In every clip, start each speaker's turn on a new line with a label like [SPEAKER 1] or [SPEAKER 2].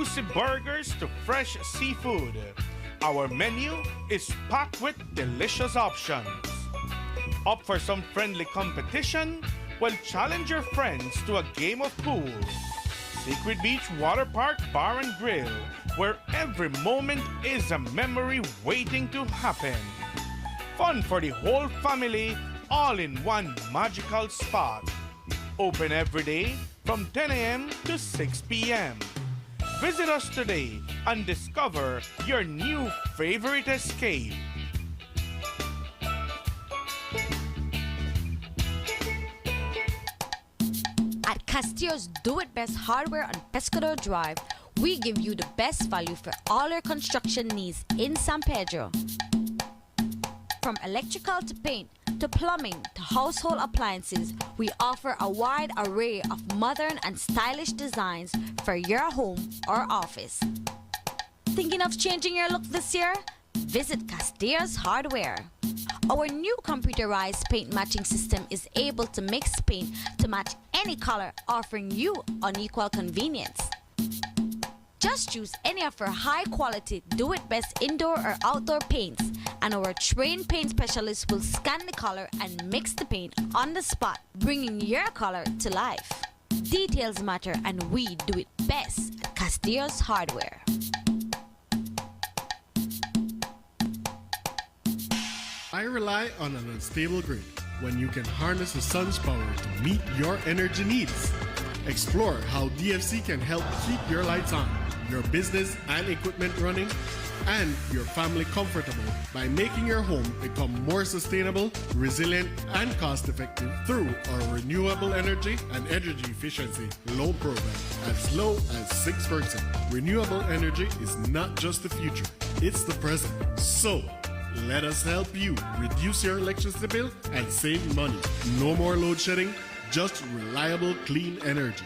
[SPEAKER 1] juicy burgers to fresh seafood, our menu is packed with delicious options. Up for some friendly competition? Well, challenge your friends to a game of pool. Secret Beach Water Park Bar and Grill, where every moment is a memory waiting to happen. Fun for the whole family, all in one magical spot. Open every day from 10 a.m. to 6 p.m. Visit us today and discover your new favorite escape.
[SPEAKER 2] At Castillo's Do It Best Hardware on Pescador Drive, we give you the best value for all your construction needs in San Pedro. From electrical to paint, to plumbing, to household appliances, we offer a wide array of modern and stylish designs for your home or office. Thinking of changing your look this year? Visit Castillo's Hardware. Our new computerized paint matching system is able to mix paint to match any color, offering you unequal convenience. Just choose any of our high-quality, do-it-best indoor or outdoor paints, and our trained paint specialists will scan the color and mix the paint on the spot, bringing your color to life. Details matter, and we do it best at Castillo's Hardware.
[SPEAKER 3] I rely on an unstable grid when you can harness the sun's power to meet your energy needs. Explore how DFC can help keep your lights on, your business and equipment running, and your family comfortable by making your home become more sustainable, resilient, and cost-effective through our renewable energy and energy efficiency loan program as low as 6%. Renewable energy is not just the future, it's the present. So, let us help you reduce your electricity bill and save money. No more load shedding, just reliable, clean energy.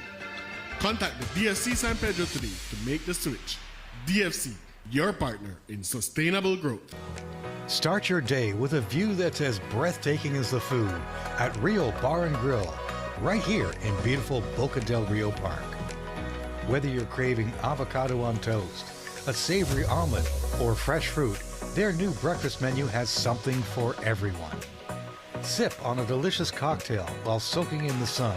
[SPEAKER 3] Contact the DFC San Pedro today to make the switch. DFC, your partner in sustainable growth.
[SPEAKER 4] Start your day with a view that's as breathtaking as the food at Rio Bar and Grill, right here in beautiful Boca del Rio Park. Whether you're craving avocado on toast, a savory omelet, or fresh fruit, their new breakfast menu has something for everyone. Sip on a delicious cocktail while soaking in the sun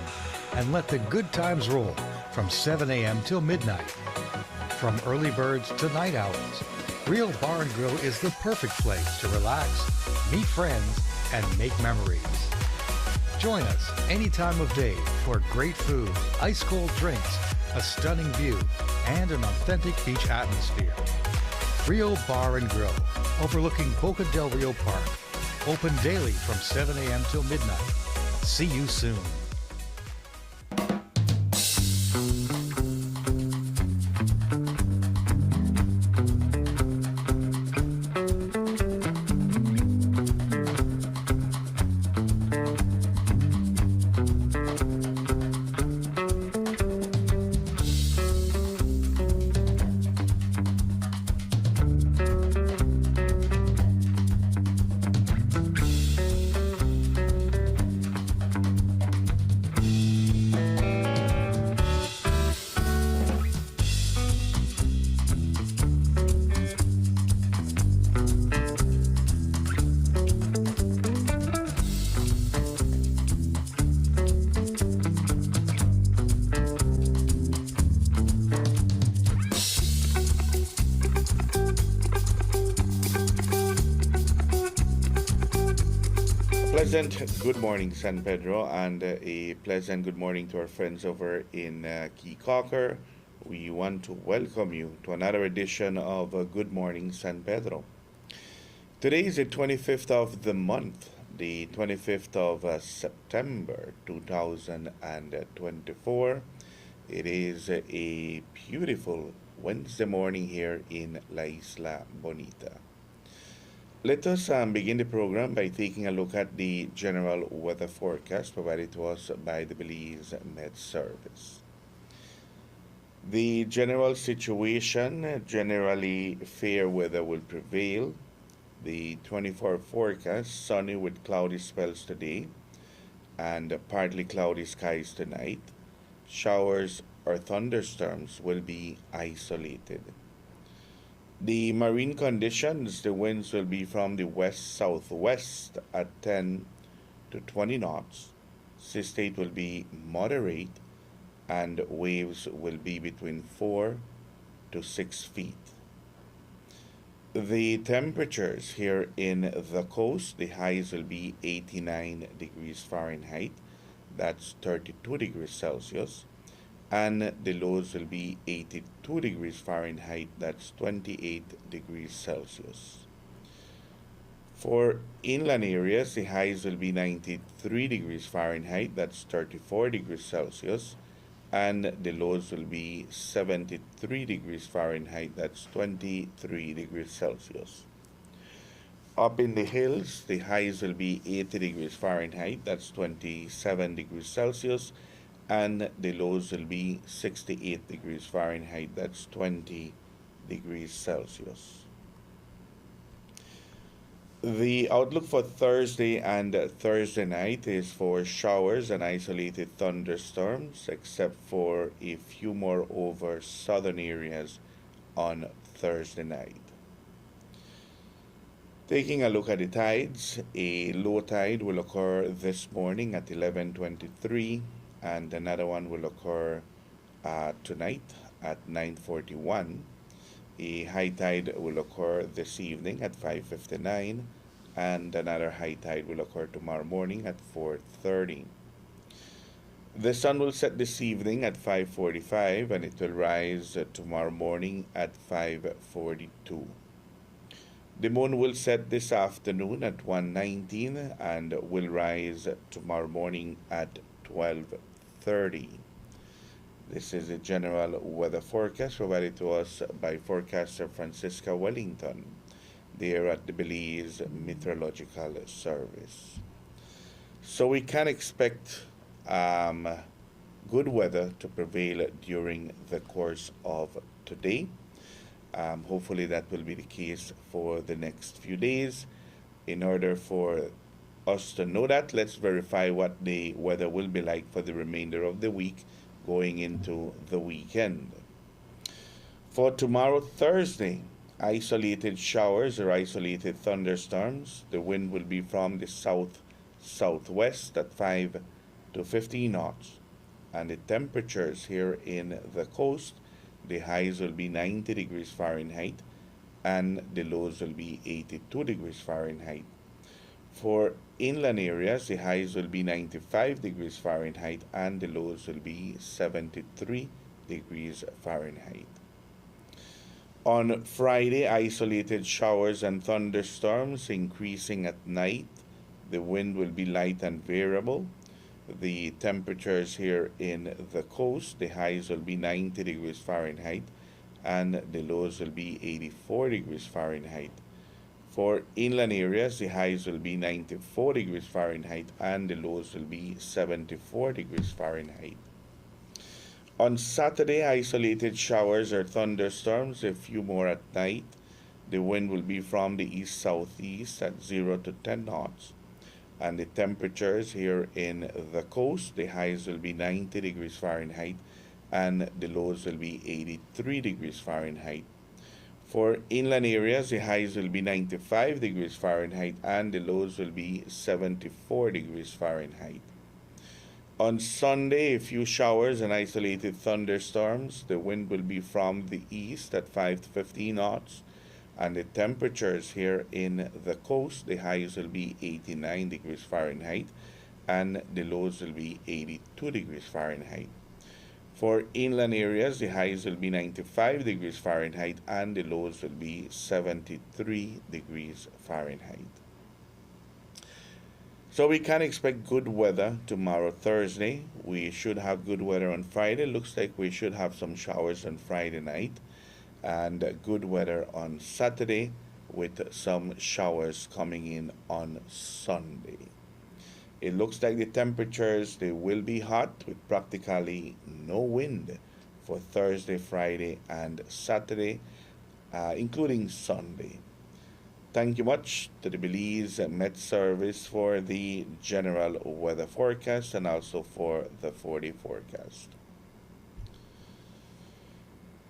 [SPEAKER 4] and let the good times roll from 7 a.m. till midnight. From early birds to night owls, Real Bar and Grill is the perfect place to relax, meet friends, and make memories. Join us any time of day for great food, ice-cold drinks, a stunning view, and an authentic beach atmosphere. Rio Bar and Grill, overlooking Boca del Rio Park. Open daily from 7 a.m. till midnight. See you soon.
[SPEAKER 5] Pleasant good morning, San Pedro, and a pleasant good morning to our friends over in Key Cocker. We want to welcome you to another edition of Good Morning San Pedro. Today is the 25th of the month, the 25th of September 2024. It is a beautiful Wednesday morning here in La Isla Bonita. Let us begin the program by taking a look at the general weather forecast provided to us by the Belize Met Service. The general situation, generally fair weather will prevail. The 24 forecast, sunny with cloudy spells today and partly cloudy skies tonight. Showers or thunderstorms will be isolated. The marine conditions, the winds will be from the west southwest at 10 to 20 knots. Sea state will be moderate and waves will be between 4 to 6 feet. The temperatures here in the coast, the highs will be 89 degrees Fahrenheit, that's 32 degrees Celsius, and the lows will be 82 degrees Fahrenheit, that's 28 degrees Celsius. For inland areas, the highs will be 93 degrees Fahrenheit, that's 34 degrees Celsius, and the lows will be 73 degrees Fahrenheit, that's 23 degrees Celsius. Up in the hills, the highs will be 80 degrees Fahrenheit, that's 27 degrees Celsius, and the lows will be 68 degrees Fahrenheit, that's 20 degrees Celsius. The outlook for Thursday and Thursday night is for showers and isolated thunderstorms, except for a few more over southern areas on Thursday night. Taking a look at the tides, a low tide will occur this morning at 11:23, and another one will occur tonight at 9:41. A high tide will occur this evening at 5:59, and another high tide will occur tomorrow morning at 4:30. The sun will set this evening at 5:45, and it will rise tomorrow morning at 5:42. The moon will set this afternoon at 1:19 and will rise tomorrow morning at 12:30. This is a general weather forecast provided to us by forecaster Francisca Wellington, there at the Belize Meteorological Service. So we can expect good weather to prevail during the course of today. Hopefully that will be the case for the next few days. In order for us to know that, let's verify what the weather will be like for the remainder of the week going into the weekend. For tomorrow, Thursday, isolated showers or isolated thunderstorms. The wind will be from the south-southwest at 5 to 15 knots. And the temperatures here in the coast, the highs will be 90 degrees Fahrenheit and the lows will be 82 degrees Fahrenheit. For inland areas, the highs will be 95 degrees Fahrenheit and the lows will be 73 degrees Fahrenheit. On Friday, isolated showers and thunderstorms increasing at night. The wind will be light and variable. The temperatures here in the coast, the highs will be 90 degrees Fahrenheit and the lows will be 84 degrees Fahrenheit. For inland areas, the highs will be 94 degrees Fahrenheit and the lows will be 74 degrees Fahrenheit. On Saturday, isolated showers or thunderstorms, a few more at night. The wind will be from the east-southeast at 0 to 10 knots. And the temperatures here in the coast, the highs will be 90 degrees Fahrenheit and the lows will be 83 degrees Fahrenheit. For inland areas, the highs will be 95 degrees Fahrenheit and the lows will be 74 degrees Fahrenheit. On Sunday, a few showers and isolated thunderstorms. The wind will be from the east at 5 to 15 knots. And the temperatures here in the coast, the highs will be 89 degrees Fahrenheit and the lows will be 82 degrees Fahrenheit. For inland areas, the highs will be 95 degrees Fahrenheit and the lows will be 73 degrees Fahrenheit. So we can expect good weather tomorrow, Thursday. We should have good weather on Friday. Looks like we should have some showers on Friday night. And good weather on Saturday with some showers coming in on Sunday. It looks like the temperatures, they will be hot with practically no wind for Thursday, Friday, and Saturday, including Sunday. Thank you much to the Belize Met Service for the general weather forecast and also for the 4-day forecast.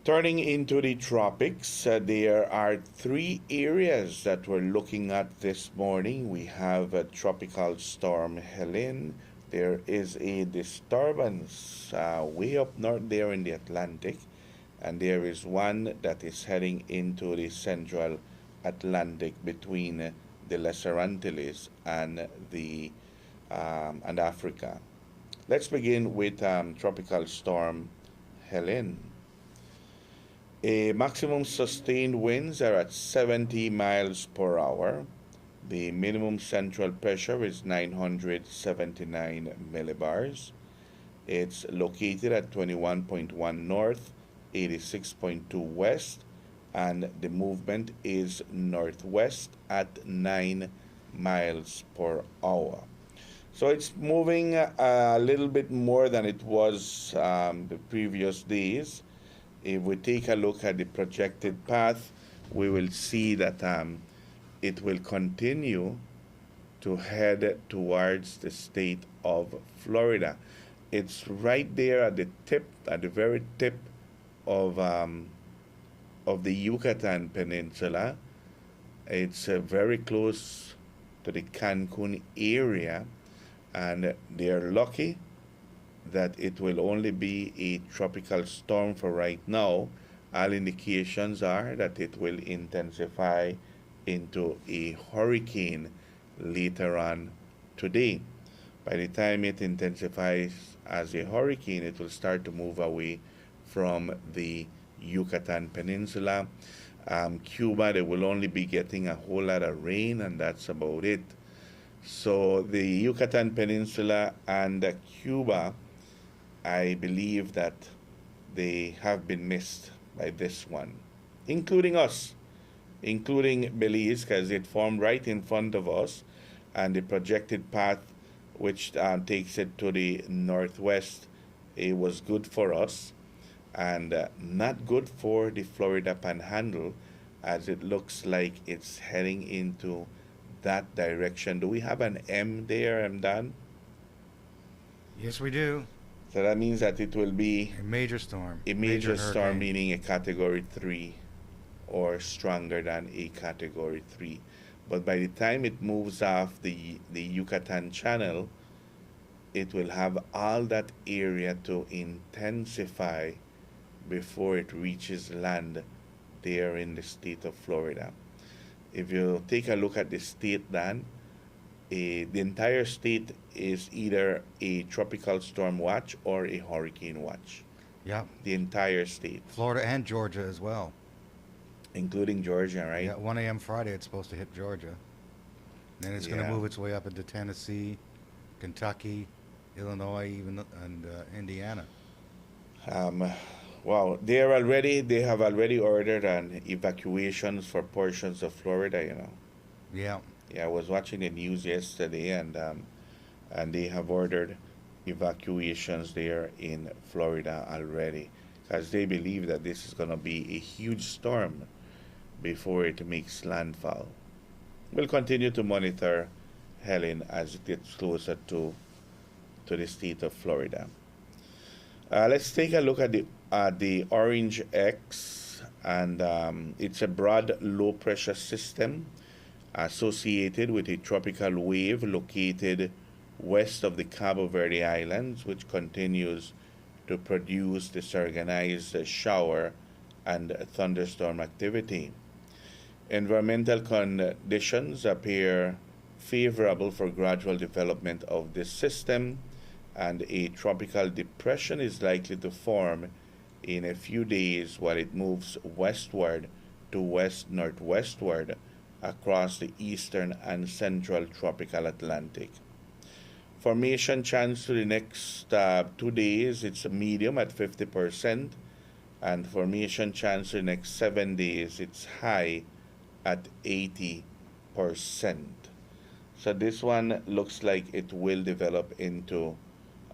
[SPEAKER 5] Turning into the tropics, there are three areas that we're looking at this morning. We have a tropical storm Helen. There is a disturbance way up north there in the Atlantic, and there is one that is heading into the central Atlantic between the Lesser Antilles and the and Africa. Let's begin with tropical storm Helen. A maximum sustained winds are at 70 miles per hour. The minimum central pressure is 979 millibars. It's located at 21.1 north, 86.2 west, and the movement is northwest at 9 miles per hour. So it's moving a little bit more than it was the previous days. If we take a look at the projected path, we will see that it will continue to head towards the state of Florida. It's right there at the tip, at the very tip of the Yucatan Peninsula. It's very close to the Cancun area, and they're lucky that it will only be a tropical storm for right now. All indications are that it will intensify into a hurricane later on today. By the time it intensifies as a hurricane, it will start to move away from the Yucatan Peninsula. Cuba, they will only be getting a whole lot of rain, and that's about it. So the Yucatan Peninsula and Cuba, I believe that they have been missed by this one, including us, including Belize, because it formed right in front of us, and the projected path, which takes it to the northwest, it was good for us, and not good for the Florida Panhandle, as it looks like it's heading into that direction. Do we have an M there, M Dan?
[SPEAKER 4] Yes, we do.
[SPEAKER 5] So that means that it will be
[SPEAKER 4] A major storm.
[SPEAKER 5] a major storm,
[SPEAKER 4] hurricane.
[SPEAKER 5] meaning a category 3 or stronger than a category 3. But by the time it moves off the Yucatan Channel, it will have all that area to intensify before it reaches land there in the state of Florida. If you take a look at the state, Dan, the entire state is either a tropical storm watch or a hurricane watch.
[SPEAKER 4] Yeah.
[SPEAKER 5] The entire state,
[SPEAKER 4] Florida and Georgia as well.
[SPEAKER 5] including Georgia, right?
[SPEAKER 4] Yeah, 1 a.m. Friday, it's supposed to hit Georgia. Then it's going to
[SPEAKER 5] Yeah.
[SPEAKER 4] move its way up into Tennessee, Kentucky, Illinois, even and Indiana.
[SPEAKER 5] Um, wow, they have already ordered an evacuations for portions of Florida.
[SPEAKER 4] Yeah.
[SPEAKER 5] Yeah, I was watching the news yesterday, and they have ordered evacuations there in Florida already, because they believe that this is going to be a huge storm before it makes landfall. We'll continue to monitor Helen as it gets closer to the state of Florida. Let's take a look at the Orange X, and it's a broad low pressure system associated with a tropical wave located west of the Cabo Verde Islands, which continues to produce disorganized shower and thunderstorm activity. Environmental conditions appear favorable for gradual development of this system, and a tropical depression is likely to form in a few days while it moves westward to west northwestward across the eastern and central tropical Atlantic. Formation chance to the next 2 days, it's a medium at 50%, and formation chance to the next 7 days, it's high at 80%. So this one looks like it will develop into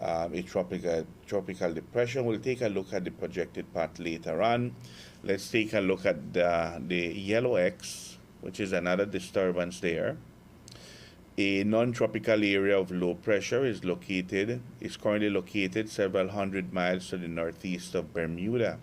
[SPEAKER 5] a tropical depression. We'll take a look at the projected path later on. Let's take a look at the yellow X, which is another disturbance there. A non-tropical area of low pressure is currently located several hundred miles to the northeast of Bermuda.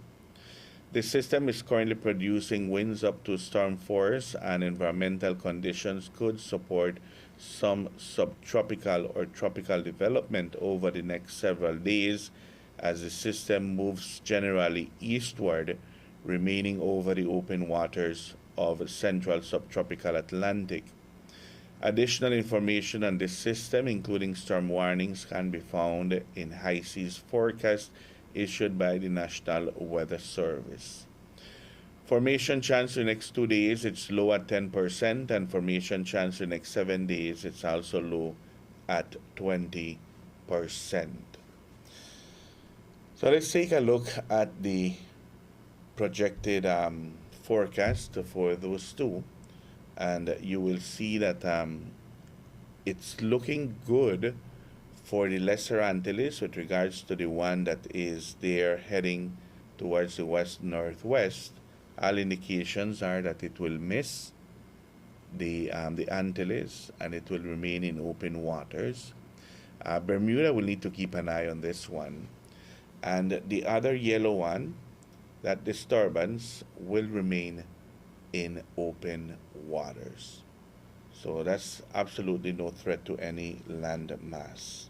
[SPEAKER 5] The system is currently producing winds up to storm force, and environmental conditions could support some subtropical or tropical development over the next several days as the system moves generally eastward, remaining over the open waters of central subtropical Atlantic. Additional information on this system, including storm warnings, can be found in high seas forecast issued by the National Weather Service. Formation chance in the next 2 days, it's low at 10%, and formation chance in the next 7 days, it's also low at 20%. So let's take a look at the projected forecast for those two, and you will see that it's looking good for the Lesser Antilles with regards to the one that is there heading towards the west-northwest. All indications are that it will miss the Antilles and it will remain in open waters. Bermuda will need to keep an eye on this one. And the other yellow one, that disturbance will remain in open waters. So that's absolutely no threat to any land mass.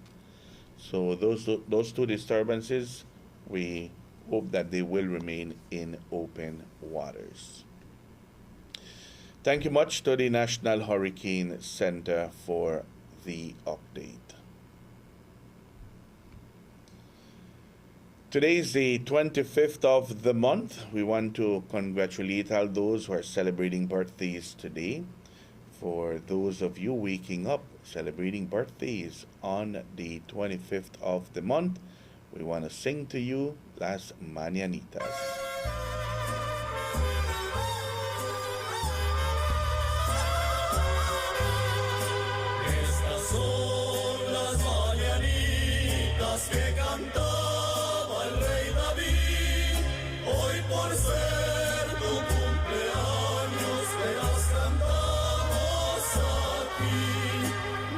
[SPEAKER 5] So those two disturbances, we hope that they will remain in open waters. Thank you much to the National Hurricane Center for the update. Today is the 25th of the month. We want to congratulate all those who are celebrating birthdays today. For those of you waking up celebrating birthdays on the 25th of the month, we want to sing to you Las Mañanitas.
[SPEAKER 6] Estas son las mañanitas que cantaba el rey David. Hoy por ser tu cumpleaños te las cantamos aquí.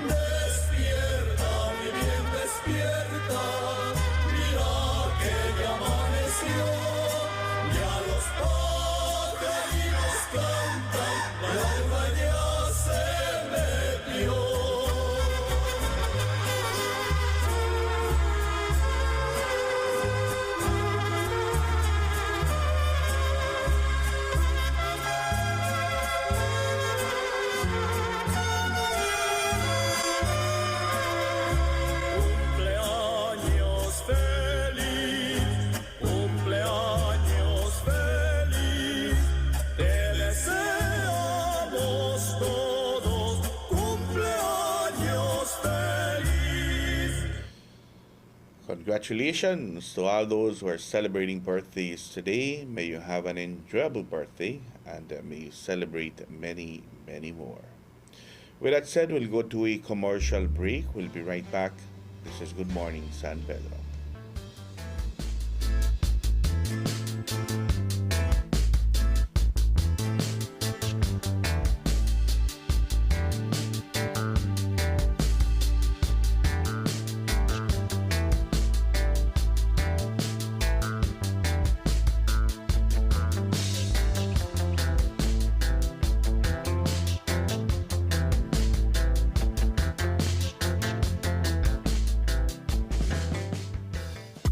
[SPEAKER 6] Despierta, mi bien, despierta. Mira que ya amaneció. Ya los pajaritos cantan, el alba ya se metió. Cumpleaños feliz, cumpleaños feliz, te deseamos todos, cumpleaños feliz.
[SPEAKER 5] Congratulations to all those who are celebrating birthdays today. May you have an enjoyable birthday and may you celebrate many, many more. With that said, we'll go to a commercial break. We'll be right back. This is Good Morning San Pedro.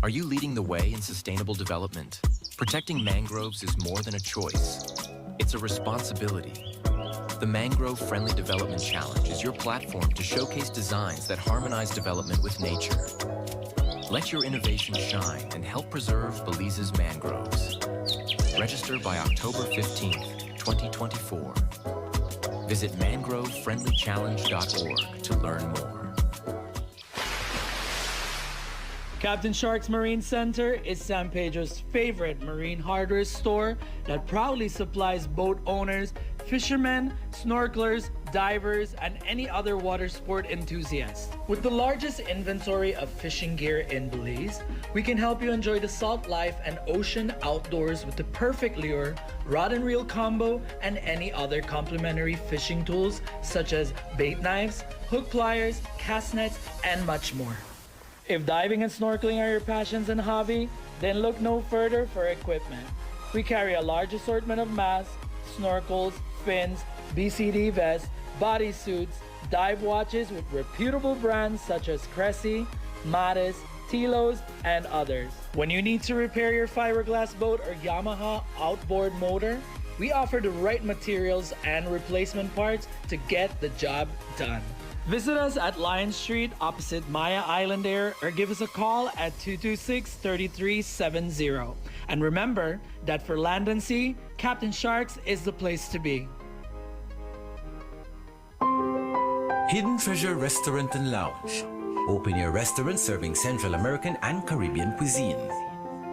[SPEAKER 7] Are you leading the way in sustainable development? Protecting mangroves is more than a choice. It's a responsibility. The Mangrove Friendly Development Challenge is your platform to showcase designs that harmonize development with nature. Let your innovation shine and help preserve Belize's mangroves. Register by October 15th, 2024. Visit mangrovefriendlychallenge.org to learn more.
[SPEAKER 8] Captain Shark's Marine Center is San Pedro's favorite marine hardware store that proudly supplies boat owners, fishermen, snorkelers, divers, and any other water sport enthusiast. With the largest inventory of fishing gear in Belize, we can help you enjoy the salt life and ocean outdoors with the perfect lure, rod and reel combo, and any other complimentary fishing tools such as bait knives, hook pliers, cast nets, and much more. If diving and snorkeling are your passions and hobby, then look no further for equipment. We carry a large assortment of masks, snorkels, fins, BCD vests, bodysuits, dive watches with reputable brands such as Cressy, Mattis, Tilos, and others. When you need to repair your fiberglass boat or Yamaha outboard motor, we offer the right materials and replacement parts to get the job done. Visit us at Lion Street opposite Maya Island Air or give us a call at 226-3370. And remember that for land and sea, Captain Sharks is the place to be.
[SPEAKER 9] Hidden Treasure Restaurant and Lounge. Open air restaurant serving Central American and Caribbean cuisine.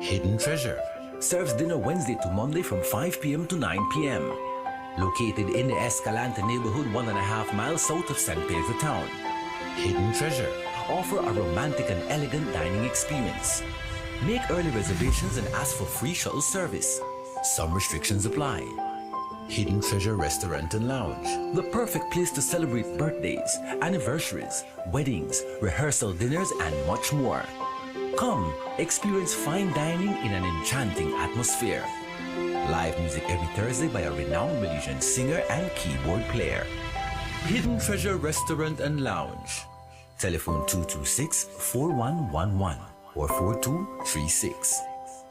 [SPEAKER 9] Hidden Treasure serves dinner Wednesday to Monday from 5 p.m. to 9 p.m. Located in the Escalante neighborhood 1.5 miles south of San Pedro town. Hidden Treasure offer a romantic and elegant dining experience. Make early reservations and ask for free shuttle service. Some restrictions apply. Hidden Treasure Restaurant and Lounge, the perfect place to celebrate birthdays, anniversaries, weddings, rehearsal dinners, and much more. Come, experience fine dining in an enchanting atmosphere. Live music every Thursday by a renowned Belizean singer and keyboard player. Hidden Treasure Restaurant and Lounge. Telephone 226-4111 or 4236.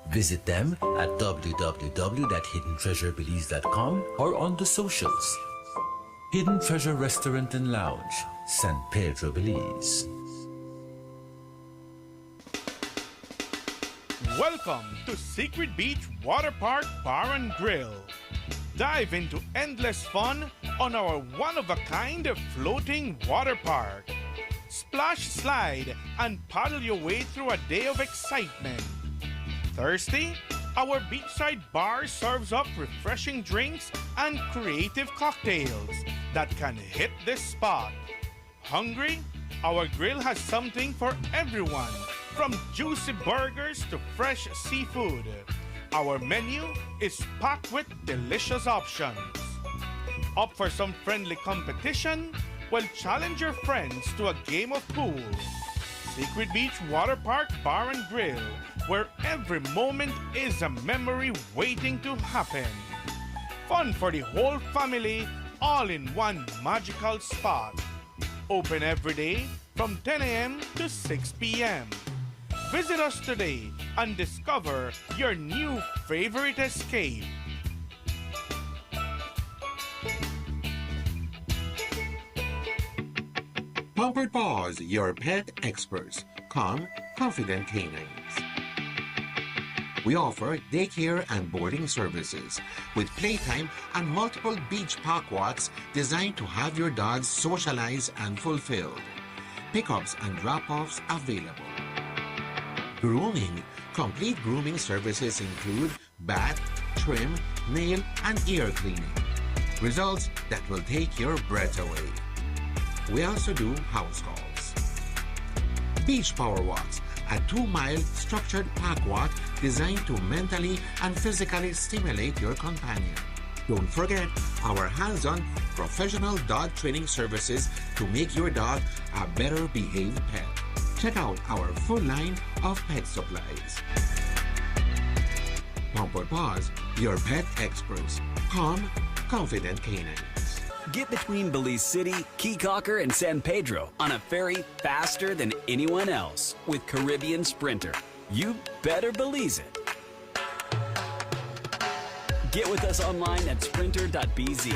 [SPEAKER 9] Visit them at www.hiddentreasurebelize.com or on the socials. Hidden Treasure Restaurant and Lounge, San Pedro, Belize.
[SPEAKER 1] Welcome to Secret Beach Water Park Bar and Grill. Dive into endless fun on our one-of-a-kind floating water park. Splash, slide, and paddle your way through a day of excitement. Thirsty? Our beachside bar serves up refreshing drinks and creative cocktails that can hit this spot. Hungry? Our grill has something for everyone, from juicy burgers to fresh seafood. Our menu is packed with delicious options. Up for some friendly competition? Well, challenge your friends to a game of pool. Secret Beach Water Park Bar and Grill, where every moment is a memory waiting to happen. Fun for the whole family, all in one magical spot. Open every day from 10 a.m. to 6 p.m. Visit us today and discover your new favorite escape.
[SPEAKER 10] Pampered Paws, your pet experts. Calm, confident canines. We offer daycare and boarding services with playtime and multiple beach park walks designed to have your dogs socialize and fulfilled. Pickups and drop-offs available. Grooming. Complete grooming services include bath, trim, nail, and ear cleaning. Results that will take your breath away. We also do house calls. Beach Power Walks, a 2-mile structured park walk designed to mentally and physically stimulate your companion. Don't forget our hands-on professional dog training services to make your dog a better behaved pet. Check out our full line of pet supplies. Pampered Paws, your pet experts. Calm, confident canines.
[SPEAKER 11] Get between Belize City, Key Cocker, and San Pedro on a ferry faster than anyone else with Caribbean Sprinter. You better Belize it. Get with us online at sprinter.bz.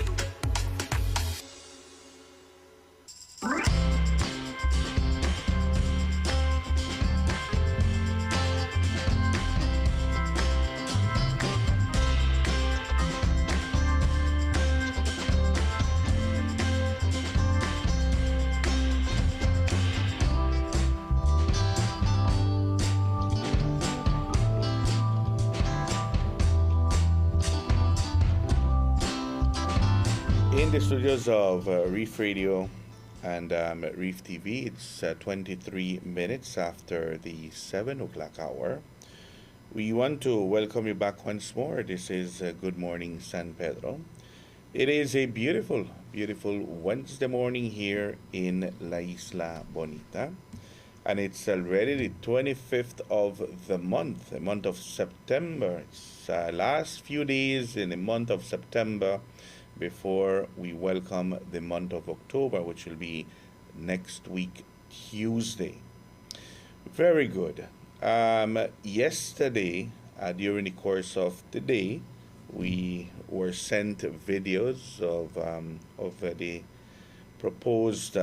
[SPEAKER 5] In the studios of Reef Radio and Reef TV, it's 23 minutes after the 7 o'clock hour. We want to welcome you back once more. This is Good Morning San Pedro. It is a beautiful, beautiful Wednesday morning here in La Isla Bonita. And it's already the 25th of the month of September. It's last few days in the month of September before we welcome the month of October, which will be next week, Tuesday. Very good. Yesterday, during the course of the day, we were sent videos of the proposed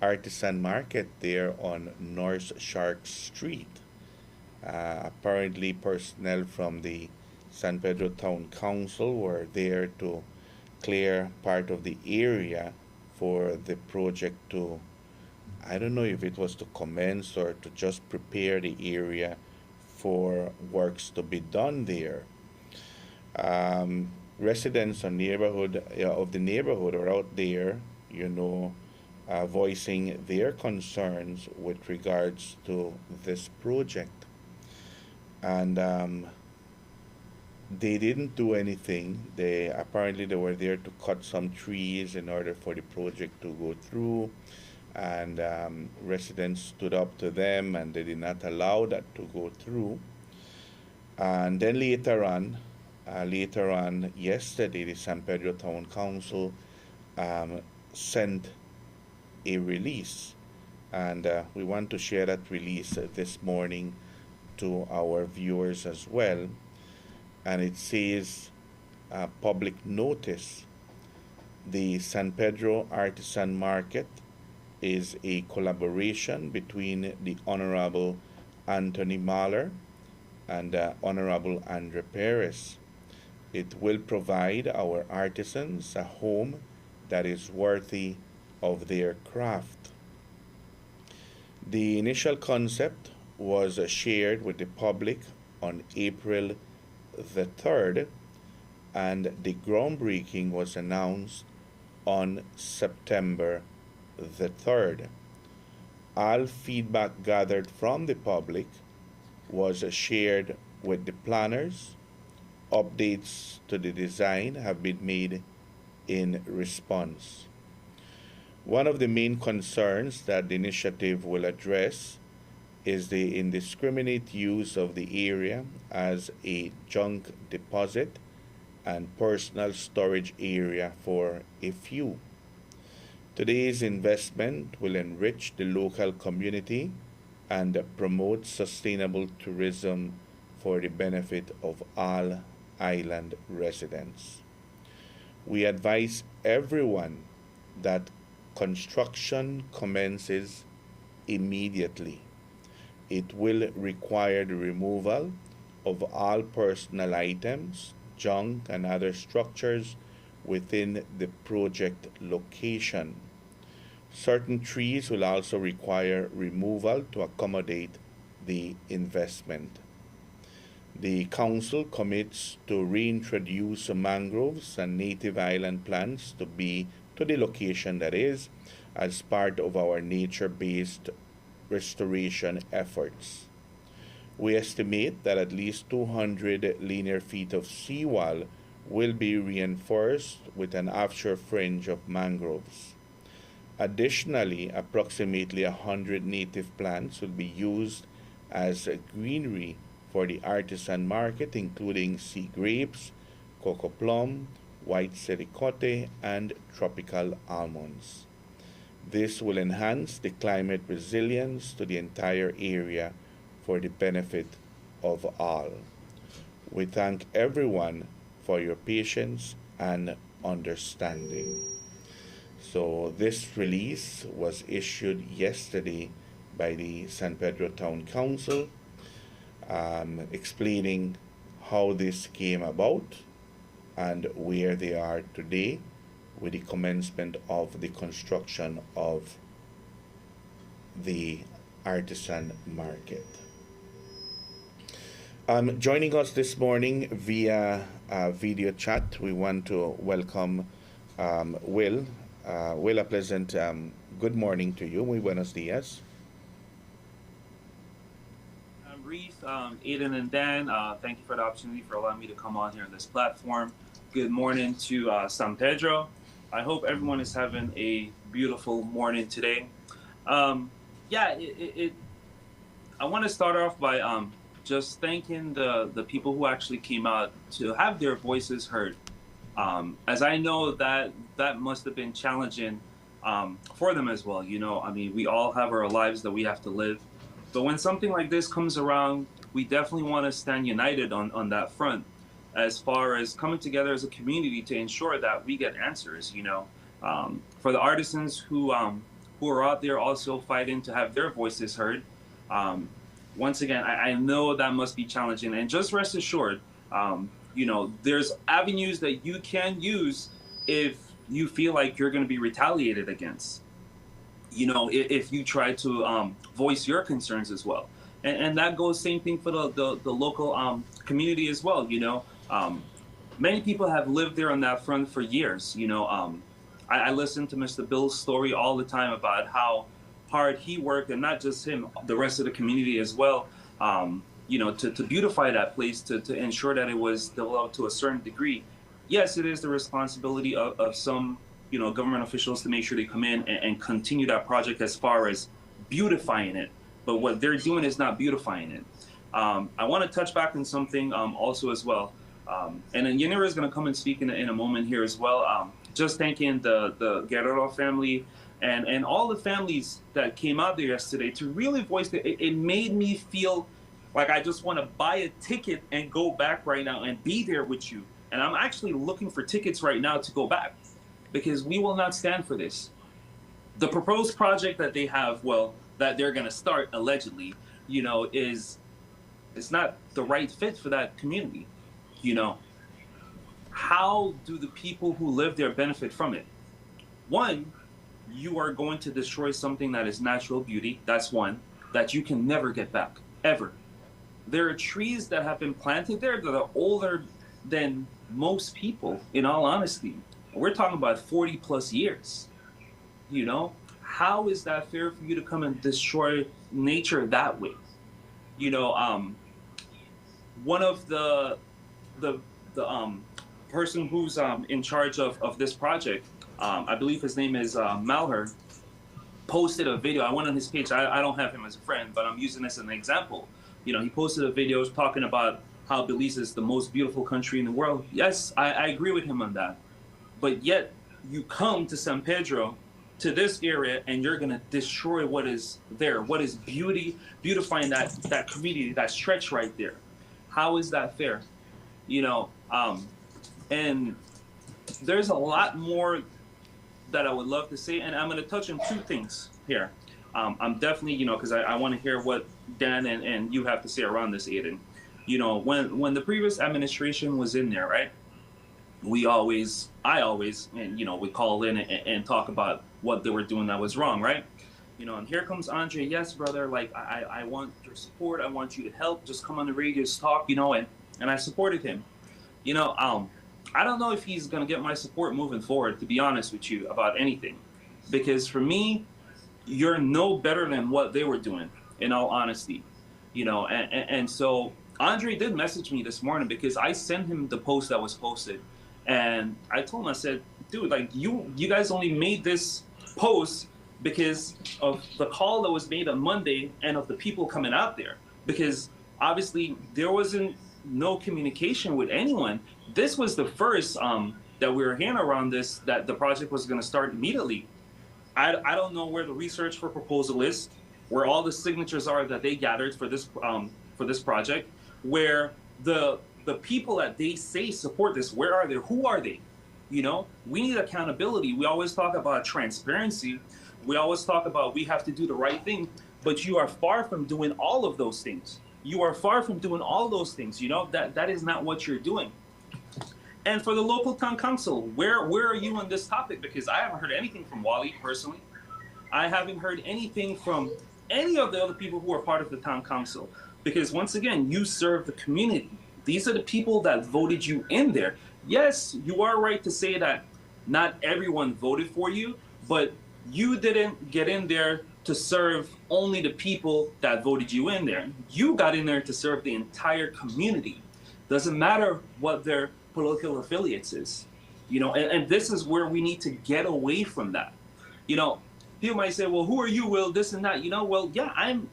[SPEAKER 5] artisan market there on North Shark Street. Apparently, personnel from the San Pedro Town Council were there to clear part of the area for the project to, I don't know if it was to commence or to just prepare the area for works to be done there. Residents of the neighborhood are out there, voicing their concerns with regards to this project. And they didn't do anything. They were there to cut some trees in order for the project to go through. And residents stood up to them and they did not allow that to go through. And then later on, yesterday, the San Pedro Town Council sent a release, and we want to share that release this morning to our viewers as well. And it says, public notice: the San Pedro Artisan Market is a collaboration between the Honorable Anthony Mahler and Honorable Andre Perez. It will provide our artisans a home that is worthy of their craft. The initial concept was shared with the public on April the 3rd, and the groundbreaking was announced on September the 3rd. All feedback gathered from the public was shared with the planners. Updates to the design have been made in response. One of the main concerns that the initiative will address is the indiscriminate use of the area as a junk deposit and personal storage area for a few. Today's investment will enrich the local community and promote sustainable tourism for the benefit of all island residents. We advise everyone that construction commences immediately. It will require the removal of all personal items, junk, and other structures within the project location. Certain trees will also require removal to accommodate the investment. The Council commits to reintroduce mangroves and native island plants to the location that is, as part of our nature-based restoration efforts. We estimate that at least 200 linear feet of seawall will be reinforced with an offshore fringe of mangroves. Additionally, approximately 100 native plants will be used as greenery for the artisan market, including sea grapes, cocoa plum, white sericote, and tropical almonds. This will enhance the climate resilience to the entire area for the benefit of all. We thank everyone for your patience and understanding. So this release was issued yesterday by the San Pedro Town Council, explaining how this came about and where they are today with the commencement of the construction of the artisan market. Joining us this morning via video chat, we want to welcome Will. Will, a pleasant good morning to you. Muy buenos días.
[SPEAKER 12] Reef, Aiden, and Dan, thank you for the opportunity for allowing me to come on here on this platform. Good morning to San Pedro. I hope everyone is having a beautiful morning today. yeah, I want to start off by just thanking the people who actually came out to have their voices heard. As I know that must have been challenging for them as well. I mean, we all have our lives that we have to live. But when something like this comes around, we definitely want to stand united on that front as far as coming together as a community to ensure that we get answers, for the artisans who are out there also fighting to have their voices heard. Once again, I know that must be challenging, and just rest assured, there's avenues that you can use if you feel like you're going to be retaliated against. If you try to voice your concerns as well, and that goes same thing for the local community as well. Many people have lived there on that front for years. I listen to Mr. Bill's story all the time about how hard he worked, and not just him, the rest of the community as well. To beautify that place, to ensure that it was developed to a certain degree. Yes, it is the responsibility of some, government officials to make sure they come in and continue that project as far as beautifying it. But what they're doing is not beautifying it. I want to touch back on something also as well. And then Yenira is going to come and speak in a moment here as well. Just thanking the Guerrero family and all the families that came out there yesterday to really voice it made me feel like I just want to buy a ticket and go back right now and be there with you. And I'm actually looking for tickets right now to go back, because we will not stand for this. The proposed project that they have, that they're going to start allegedly, it's not the right fit for that community. How do the people who live there benefit from it? One, you are going to destroy something that is natural beauty. That's one, that you can never get back, ever. There are trees that have been planted there that are older than most people, in all honesty. We're talking about 40 plus years. How is that fair for you to come and destroy nature that way? One of the person who's in charge of this project, I believe his name is Malher, posted a video. I went on his page. I don't have him as a friend, but I'm using this as an example. He posted a video talking about how Belize is the most beautiful country in the world. Yes, I agree with him on that. But yet, you come to San Pedro, to this area, and you're going to destroy what is there, what is beautifying that community, that stretch right there. How is that fair? And there's a lot more that I would love to say, and I'm going to touch on two things here. I'm definitely, because I want to hear what Dan and you have to say around this, Aiden. When the previous administration was in there, right? I always, we call in and talk about what they were doing that was wrong, right? And here comes Andre. Yes, brother, like I want your support. I want you to help. Just come on the radio, just talk, and I supported him. I don't know if he's going to get my support moving forward, to be honest with you, about anything. Because for me, you're no better than what they were doing, in all honesty. And so Andre did message me this morning because I sent him the post that was posted. And I told him, I said, dude, like you guys only made this post because of the call that was made on Monday and of the people coming out there. Because obviously there wasn't no communication with anyone. This was the first that we were hearing around this, that the project was going to start immediately. I don't know where the research for proposal is, where all the signatures are that they gathered for this project, where the people that they say support this, where are they? Who are they? We need accountability. We always talk about transparency. We always talk about we have to do the right thing, but you are far from doing all of those things. You are far from doing all those things. That is not what you're doing. And for the local town council, where are you on this topic? Because I haven't heard anything from Wally personally. I haven't heard anything from any of the other people who are part of the town council. Because once again, you serve the community. These are the people that voted you in there. Yes, you are right to say that not everyone voted for you, but you didn't get in there to serve only the people that voted you in there. You got in there to serve the entire community. Doesn't matter what their political affiliates is, and this is where we need to get away from that. people might say, well, who are you, Will, this and that, well, yeah, I'm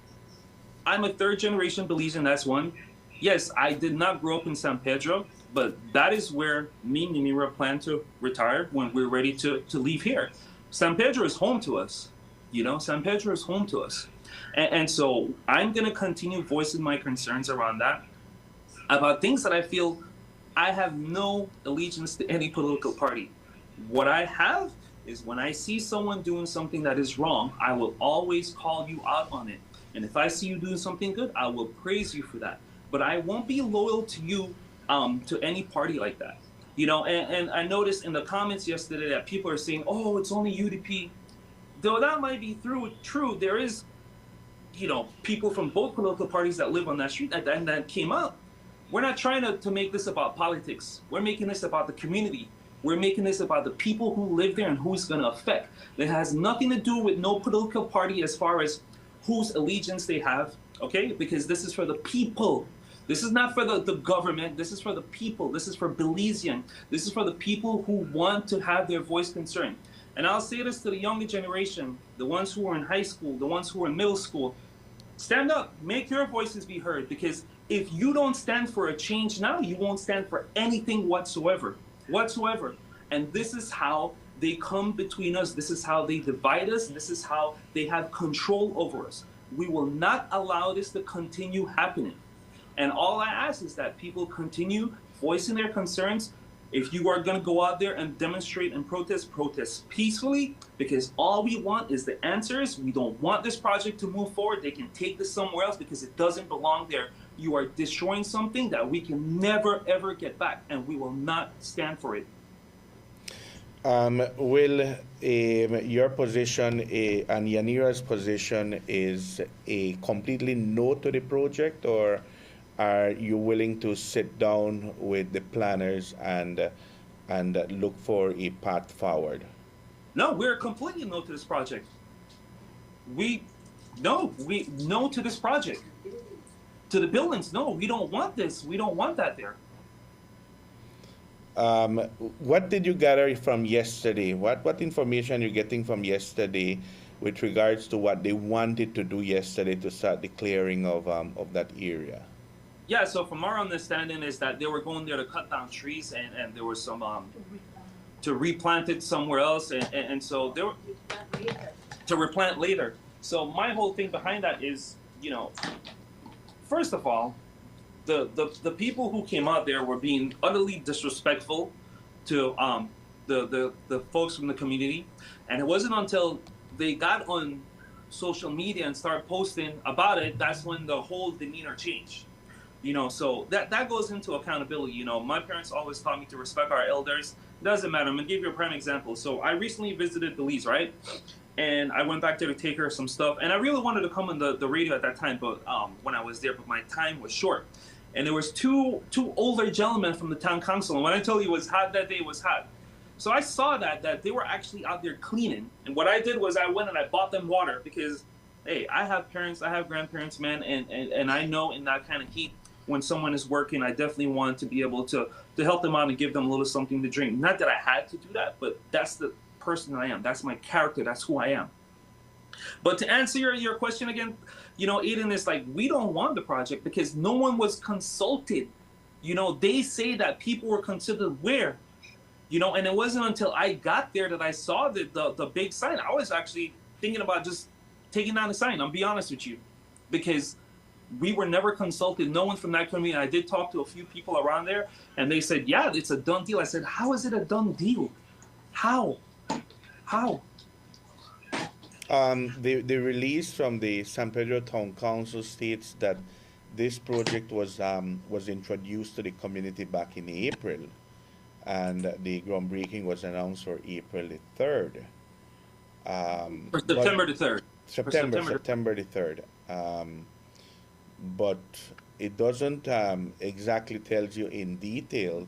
[SPEAKER 12] a third generation Belizean, that's one. Yes, I did not grow up in San Pedro, but that is where me and Nimira plan to retire when we're ready to leave here. San Pedro is home to us. San Pedro is home to us. And so I'm going to continue voicing my concerns around that, about things that I feel I have no allegiance to any political party. What I have is when I see someone doing something that is wrong, I will always call you out on it. And if I see you doing something good, I will praise you for that. But I won't be loyal to you, to any party like that. And I noticed in the comments yesterday that people are saying, oh, it's only UDP. Though that might be true, there is, people from both political parties that live on that street that came up. We're not trying to make this about politics. We're making this about the community. We're making this about the people who live there and who's going to affect. It has nothing to do with no political party as far as whose allegiance they have, okay? Because this is for the people. This is not for the government. This is for the people. This is for Belizean. This is for the people who want to have their voice concerned. And I'll say this to the younger generation, the ones who are in high school, the ones who are in middle school. Stand up. Make your voices be heard. Because if you don't stand for a change now, you won't stand for anything whatsoever. And this is how they come between us. This is how they divide us. This is how they have control over us. We will not allow this to continue happening. And all I ask is that people continue voicing their concerns. If you are going to go out there and demonstrate and protest peacefully, because all we want is the answers. We don't want this project to move forward. They can take this somewhere else because it doesn't belong there. You are destroying something that we can never, ever get back, and we will not stand for it.
[SPEAKER 5] Will, your position and Yanira's position is a completely no to the project, or are you willing to sit down with the planners and look for a path forward?
[SPEAKER 12] No, we're completely no to this project. We no to this project. To the buildings, no, we don't want this. We don't want that there.
[SPEAKER 5] What did you gather from yesterday? What information are you getting from yesterday with regards to what they wanted to do yesterday to start the clearing of that area?
[SPEAKER 12] Yeah, so from our understanding is that they were going there to cut down trees and there was some to replant it somewhere else and so they were to replant later. So my whole thing behind that is, first of all, the people who came out there were being utterly disrespectful to the folks from the community, and it wasn't until they got on social media and started posting about it that's when the whole demeanor changed. So that goes into accountability. My parents always taught me to respect our elders. It doesn't matter. I'm gonna give you a prime example. So I recently visited Belize, right? And I went back there to take her some stuff. And I really wanted to come on the radio at that time, but when I was there, but my time was short. And there was two older gentlemen from the town council. And when I tell you it was hot that day, it was hot. So I saw that they were actually out there cleaning. And what I did was I went and I bought them water because, hey, I have parents, I have grandparents, man. And I know in that kind of heat, when someone is working, I definitely want to be able to help them out and give them a little something to drink. Not that I had to do that, but that's the person I am. That's my character. That's who I am. But to answer your question again, Aiden, is like, we don't want the project because no one was consulted. They say that people were considered where, and it wasn't until I got there that I saw the big sign. I was actually thinking about just taking down the sign. I'll be honest with you, because we were never consulted. No one from that community. I did talk to a few people around there, and they said, yeah, it's a done deal. I said, how is it a done deal? How?
[SPEAKER 5] The release from the San Pedro Town Council states that this project was introduced to the community back in April, and the groundbreaking was announced for April the 3rd.
[SPEAKER 12] For September the 3rd.
[SPEAKER 5] September the 3rd. But it doesn't exactly tells you in detail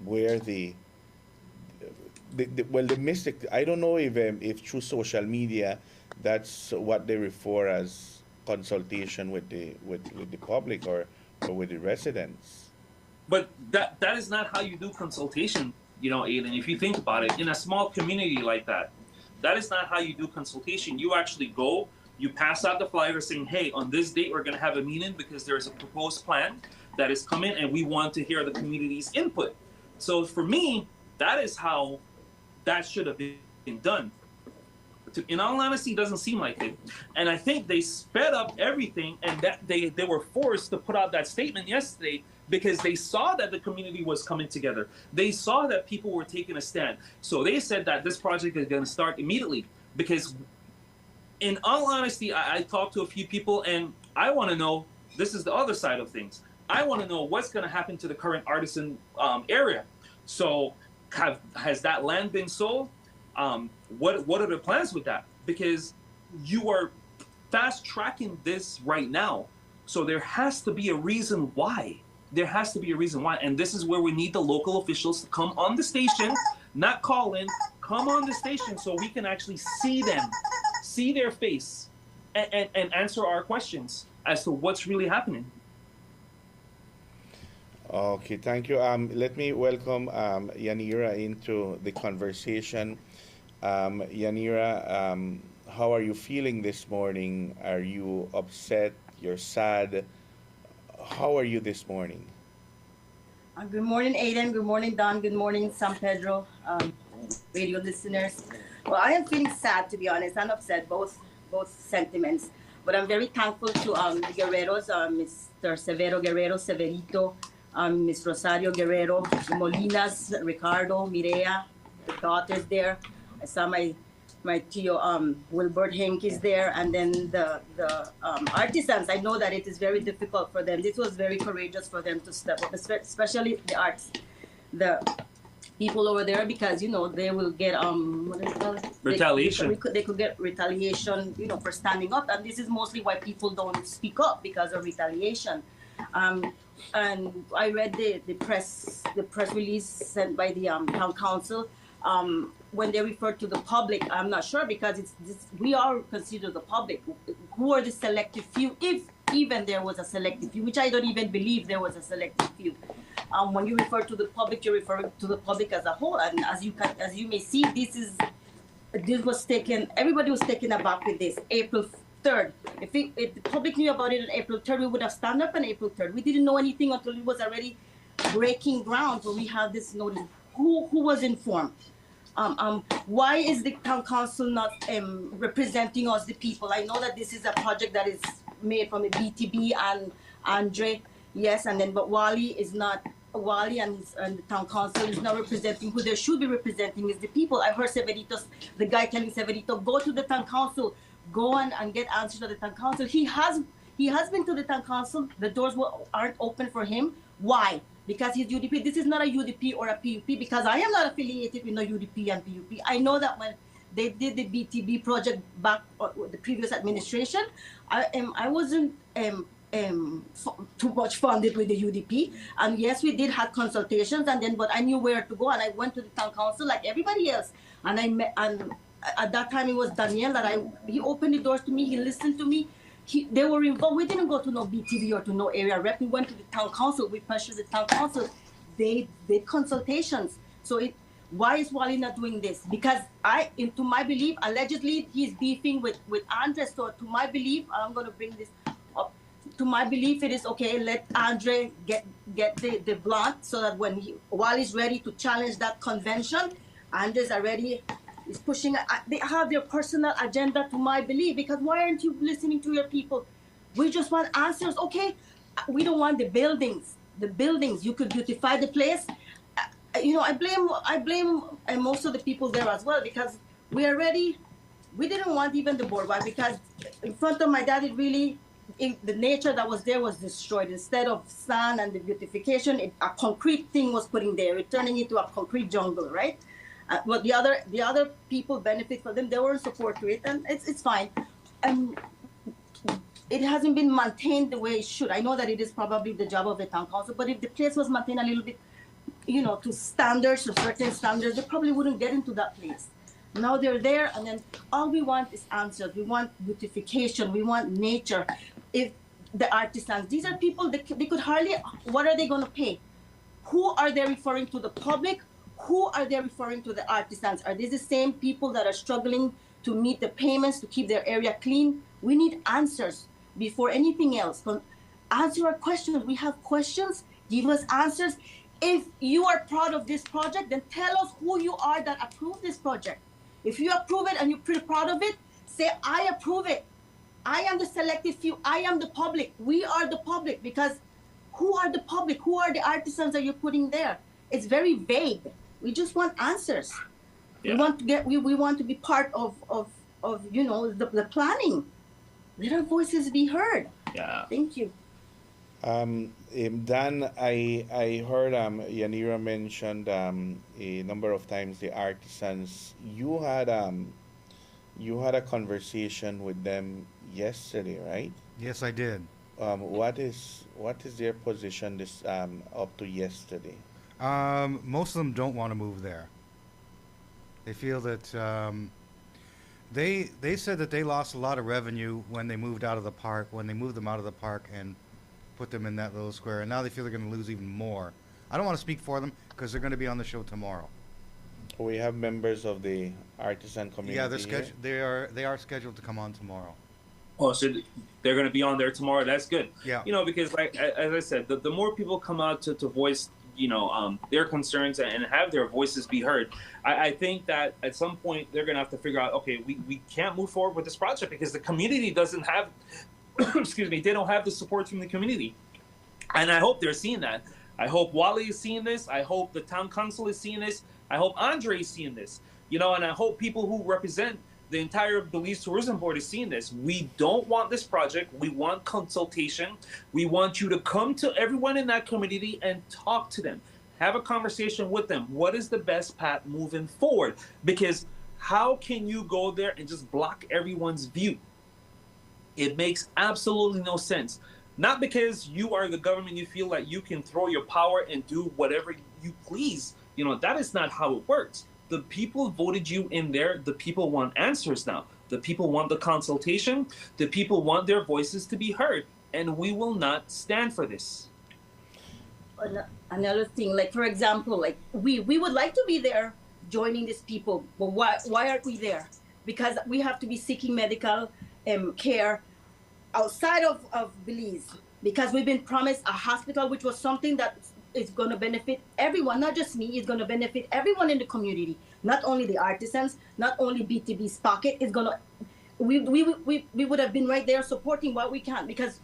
[SPEAKER 5] where the mystic. I don't know if through social media that's what they refer as consultation with the public or with the residents.
[SPEAKER 12] But that is not how you do consultation, Aiden. If you think about it, in a small community like that, That is not how you do consultation. You actually go, you pass out the flyer saying, hey, on this date, we're going to have a meeting because there's a proposed plan that is coming and we want to hear the community's input. So for me, that is how that should have been done. In all honesty, it doesn't seem like it. And I think they sped up everything, and that they were forced to put out that statement yesterday because they saw that the community was coming together. They saw that people were taking a stand. So they said that this project is going to start immediately because in all honesty, I talked to a few people, and I want to know, this is the other side of things. I want to know what's going to happen to the current artisan area. So has that land been sold? What are the plans with that? Because you are fast tracking this right now. So there has to be a reason why. There has to be a reason why. And this is where we need the local officials to come on the station, not call in, come on the station so we can actually see them, see their face, and answer our questions as to what's really happening.
[SPEAKER 5] Okay, thank you. Let me welcome Yanira into the conversation. Yanira, how are you feeling this morning? Are you upset? You're sad? How are you this morning?
[SPEAKER 13] Good morning, Aiden. Good morning, Don. Good morning, San Pedro radio listeners. Well, I am feeling sad, to be honest, and upset, both sentiments. But I'm very thankful to the Guerreros, Mr. Severo Guerrero, Severito, Ms. Rosario Guerrero, the Molinas, Ricardo, Mireya, the daughters there. I saw my Tio Wilbert Henk is there, and then the artisans. I know that it is very difficult for them. This was very courageous for them to step up, especially the arts, the people over there, because they will get what is it called?
[SPEAKER 12] Retaliation.
[SPEAKER 13] They could get retaliation, for standing up, and this is mostly why people don't speak up, because of retaliation. And I read the press release sent by the town council. When they refer to the public, I'm not sure, because we are considered the public. Who are the selective few, if even there was a selective few, which I don't even believe there was a selective few. When you refer to the public, you're referring to the public as a whole. And as you may see, everybody was taken aback with this. April 3rd. If the public knew about it on April 3rd, we would have stand up on April 3rd. We didn't know anything until it was already breaking ground when we have this notice. Who was informed? Why is the town council not representing us, the people? I know that this is a project that is made from a BTB and Andre, yes, but Wally is not. Wally and the town council is not representing who they should be representing, is the people. I heard the guy telling Severito, go to the town council, go and get answers to the town council. He has been to the town council. The doors aren't open for him. Why? Because he's UDP. This is not a UDP or a PUP, because I am not affiliated with no UDP and PUP. I know that when they did the BTB project back with the previous administration, I wasn't too much funded with the UDP. And yes, we did have consultations, but I knew where to go, and I went to the town council like everybody else. And I met, and at that time it was Daniel he opened the doors to me. He listened to me. They were involved. We didn't go to no BTV or to no area rep. We went to the town council. We pressured the town council. They did consultations. So why is Wally not doing this? Because to my belief, allegedly he's beefing with Andre. So to my belief, I'm going to bring this up. To my belief, it is okay. Let Andre get the blunt, so that when Wally's ready to challenge that convention, Andre's already. Is pushing. They have their personal agenda, to my belief, because why aren't you listening to your people? We just want answers. Okay, we don't want the buildings. The buildings, you could beautify the place. I blame most of the people there as well, because we didn't want even the boardwalk, because in front of my dad, the nature that was there was destroyed. Instead of sand and the beautification, a concrete thing was put in there, turning into a concrete jungle, right? But the other people benefit from them. They were in support to it, and it's fine. It hasn't been maintained the way it should. I know that it is probably the job of the town council, but if the place was maintained a little bit, to standards, to certain standards, they probably wouldn't get into that place. Now they're there, and then all we want is answers. We want beautification. We want nature. If the artisans, these are people, they could hardly. What are they going to pay? Who are they referring to? The public who are they referring to the artisans? Are these the same people that are struggling to meet the payments to keep their area clean? We need answers before anything else. Answer our questions. We have questions. Give us answers. If you are proud of this project, then tell us who you are that approved this project. If you approve it and you're pretty proud of it, say, I approve it. I am the selected few. I am the public. We are the public, because who are the public? Who are the artisans that you're putting there? It's very vague. We just want answers.
[SPEAKER 12] Yeah.
[SPEAKER 13] We want to be part of the planning. Let our voices be heard.
[SPEAKER 12] Yeah.
[SPEAKER 13] Thank you.
[SPEAKER 5] Dan, I heard Yanira mentioned a number of times the artisans. You had a conversation with them yesterday, right?
[SPEAKER 4] Yes, I did.
[SPEAKER 5] What is their position this up to yesterday?
[SPEAKER 4] Most of them don't want to move there. They feel that they said that they lost a lot of revenue when they moved out of the park, when they moved them out of the park and put them in that little square, and now they feel they're going to lose even more. I don't want to speak for them because they're going to be on the show tomorrow.
[SPEAKER 5] We have members of the artisan community.
[SPEAKER 4] Yeah, they're scheduled. They are scheduled to come on tomorrow.
[SPEAKER 12] Oh, so they're going to be on there tomorrow. That's good.
[SPEAKER 4] Yeah.
[SPEAKER 12] Because like as I said, the more people come out to voice, their concerns and have their voices be heard, I think that at some point they're going to have to figure out, okay, we can't move forward with this project because the community doesn't have, excuse me, they don't have the support from the community. And I hope they're seeing that. I hope Wally is seeing this. I hope the town council is seeing this. I hope Andre is seeing this. And I hope people who represent the entire Belize Tourism Board is seeing this. We don't want this project. We want consultation. We want you to come to everyone in that community and talk to them. Have a conversation with them. What is the best path moving forward? Because how can you go there and just block everyone's view? It makes absolutely no sense. Not because you are the government, you feel like you can throw your power and do whatever you please. That is not how it works. The people voted you in there. The people want answers now. The people want the consultation. The people want their voices to be heard. And we will not stand for this.
[SPEAKER 13] Another thing, like, for example, like we would like to be there joining these people. But why aren't we there? Because we have to be seeking medical care outside of Belize. Because we've been promised a hospital, which was something that is going to benefit everyone, not just me. It's going to benefit everyone in the community, not only the artisans, not only BTB's pocket. It's going to, we would have been right there supporting what we can, because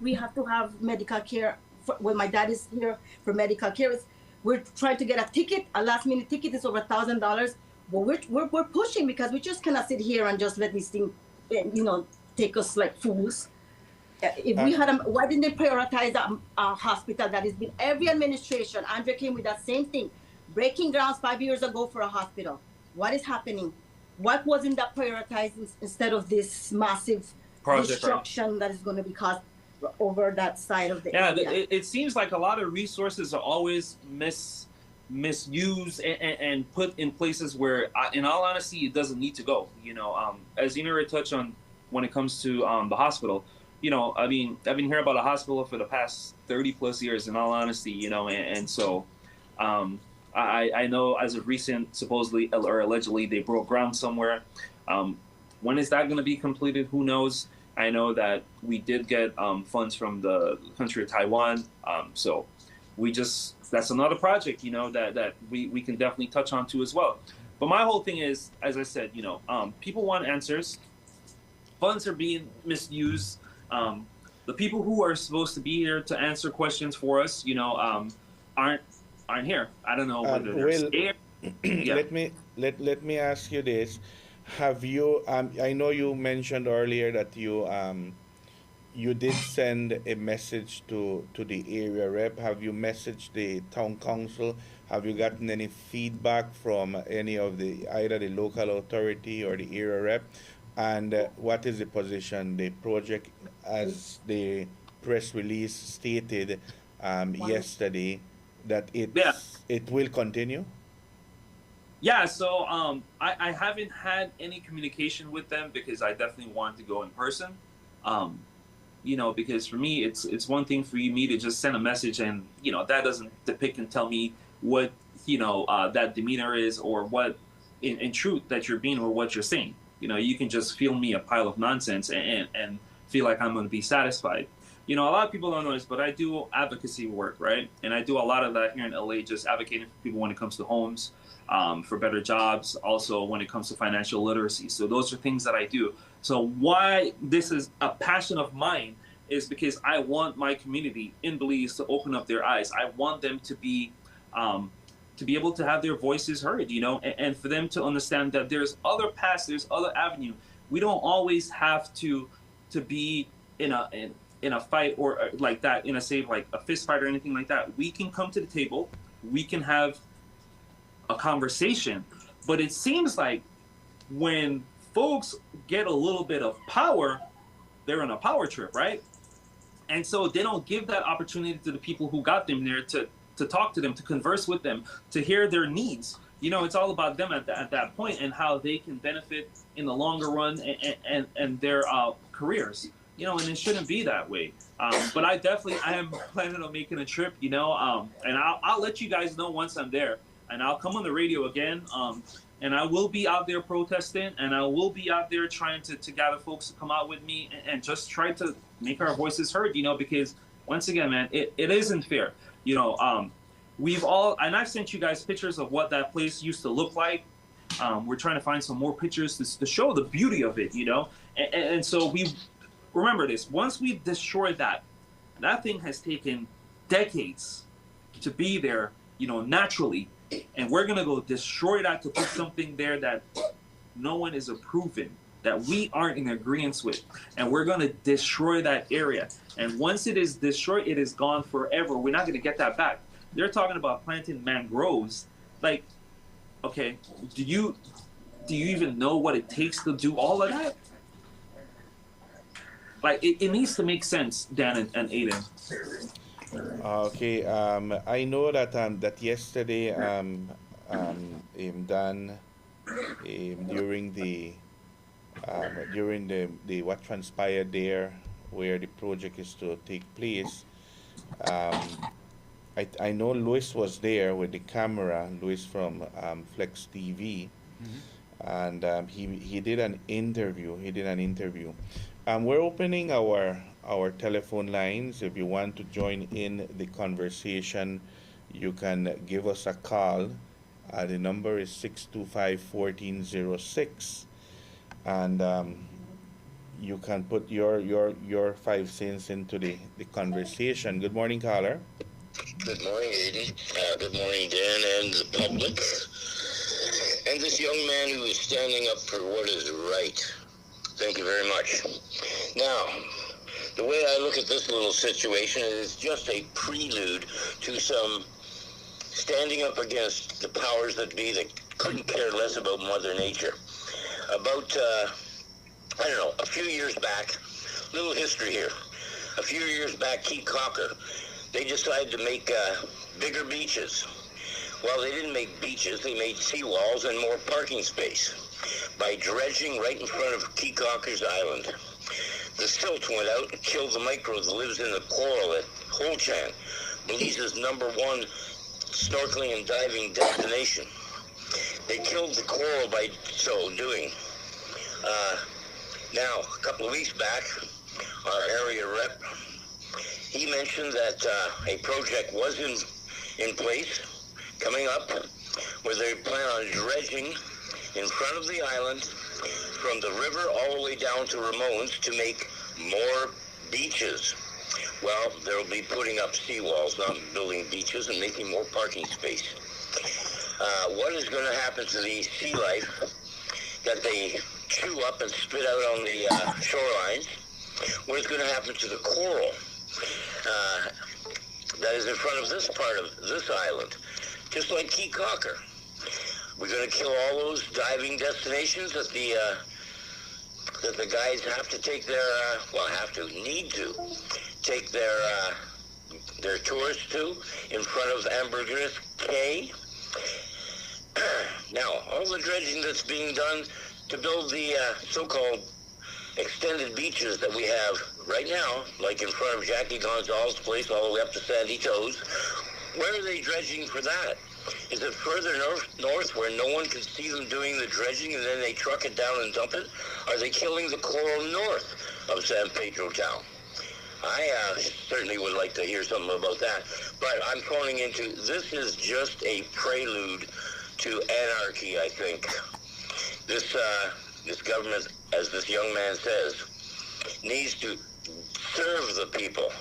[SPEAKER 13] we have to have medical care. When my dad is here for medical care, we're trying to get a ticket. A last minute ticket is over $1,000, but we're pushing, because we just cannot sit here and just let these things, take us like fools. If we had why didn't they prioritize a hospital that has been every administration? Andre came with that same thing, breaking grounds 5 years ago for a hospital. What is happening? What wasn't that prioritized instead of this massive destruction that is going to be caused over that side of the area?
[SPEAKER 12] It seems like a lot of resources are always misused and put in places where, in all honesty, it doesn't need to go. As Yanira touched on when it comes to the hospital. I've been hearing about a hospital for the past 30 plus years, in all honesty, and so I know as of recent, supposedly or allegedly, they broke ground somewhere. When is that going to be completed? Who knows? I know that we did get funds from the country of Taiwan. So that's another project, that we can definitely touch on too as well. But my whole thing is, as I said, people want answers. Funds are being misused. The people who are supposed to be here to answer questions for us, aren't here. I don't know whether they're scared. Yeah.
[SPEAKER 5] Let me ask you this: have you? I know you mentioned earlier that you did send a message to the area rep. Have you messaged the town council? Have you gotten any feedback from any of either the local authority or the area rep? And what is the position? The project, as the press release stated yesterday, that it will continue?
[SPEAKER 12] Yeah, so I haven't had any communication with them, because I definitely wanted to go in person. Because for me, it's one thing for me to just send a message and, that doesn't depict and tell me what that demeanor is, or what in truth that you're being, or what you're saying. You can just feel me a pile of nonsense and feel like I'm going to be satisfied. A lot of people don't know this, but I do advocacy work, right? And I do a lot of that here in LA, just advocating for people when it comes to homes, for better jobs, also when it comes to financial literacy. So those are things that I do. So why this is a passion of mine is because I want my community in Belize to open up their eyes. I want them to be able to have their voices heard, and for them to understand that there's other paths, there's other avenue. We don't always have to be in a fight or like that, in a like a fist fight or anything like that. We can come to the table, we can have a conversation, but it seems like when folks get a little bit of power, they're on a power trip, right? And so they don't give that opportunity to the people who got them there to talk to them, to converse with them, to hear their needs. It's all about them at that point, and how they can benefit in the longer run and their careers. And it shouldn't be that way. But I am planning on making a trip, and I'll let you guys know once I'm there, and I'll come on the radio again. And I will be out there protesting, and I will be out there trying to gather folks to come out with me and just try to make our voices heard, because once again, man, it isn't fair. We've all, and I've sent you guys pictures of what that place used to look like. We're trying to find some more pictures to show the beauty of it, and so we remember this. Once we've destroyed that thing has taken decades to be there, naturally. And we're going to go destroy that to put something there that no one is approving, that we aren't in agreement with. And we're going to destroy that area. And once it is destroyed, it is gone forever. We're not going to get that back. They're talking about planting mangroves. Like, okay, do you even know what it takes to do all of that? Like, it needs to make sense, Dan and Aiden.
[SPEAKER 5] Okay, I know that that yesterday, Dan, during the what transpired there, where the project is to take place, I know Louis was there with the camera, Louis from Flex TV, and he did an interview. We're opening our telephone lines. If you want to join in the conversation, you can give us a call. The number is 625-1406, and you can put your 5 cents into the conversation. Good morning, caller.
[SPEAKER 14] Good morning, Aiden. Good morning, Dan, and the public. And this young man who is standing up for what is right. Thank you very much. Now, the way I look at this little situation is just a prelude to some standing up against the powers that be that couldn't care less about Mother Nature. About, a few years back, little history here. A few years back, Key Cocker, they decided to make bigger beaches. Well, they didn't make beaches, they made seawalls and more parking space by dredging right in front of Key Cocker's Island. The silt went out and killed the micro that lives in the coral at Holchan, Belize's #1 snorkeling and diving destination. They killed the coral by so doing. Now, a couple of weeks back, our area rep, he mentioned that a project was in place, coming up, where they plan on dredging in front of the island from the river all the way down to Ramones to make more beaches. Well, they'll be putting up seawalls, not building beaches, and making more parking space. What is going to happen to the sea life that they chew up and spit out on the shorelines? What is going to happen to the coral that is in front of this part of this island? Just like Key Cocker. We're going to kill all those diving destinations that the guys have to take their, need to take their tourists to in front of Ambergris Cay. Now, all the dredging that's being done to build the so-called extended beaches that we have right now, like in front of Jackie Gonzalez's place all the way up to Sandy Toes, where are they dredging for that? Is it further north where no one can see them doing the dredging and then they truck it down and dump it? Are they killing the coral north of San Pedro town? I certainly would like to hear something about that. But I'm phoning into, this is just a prelude to anarchy, I think. This government, as this young man says, needs to serve the people,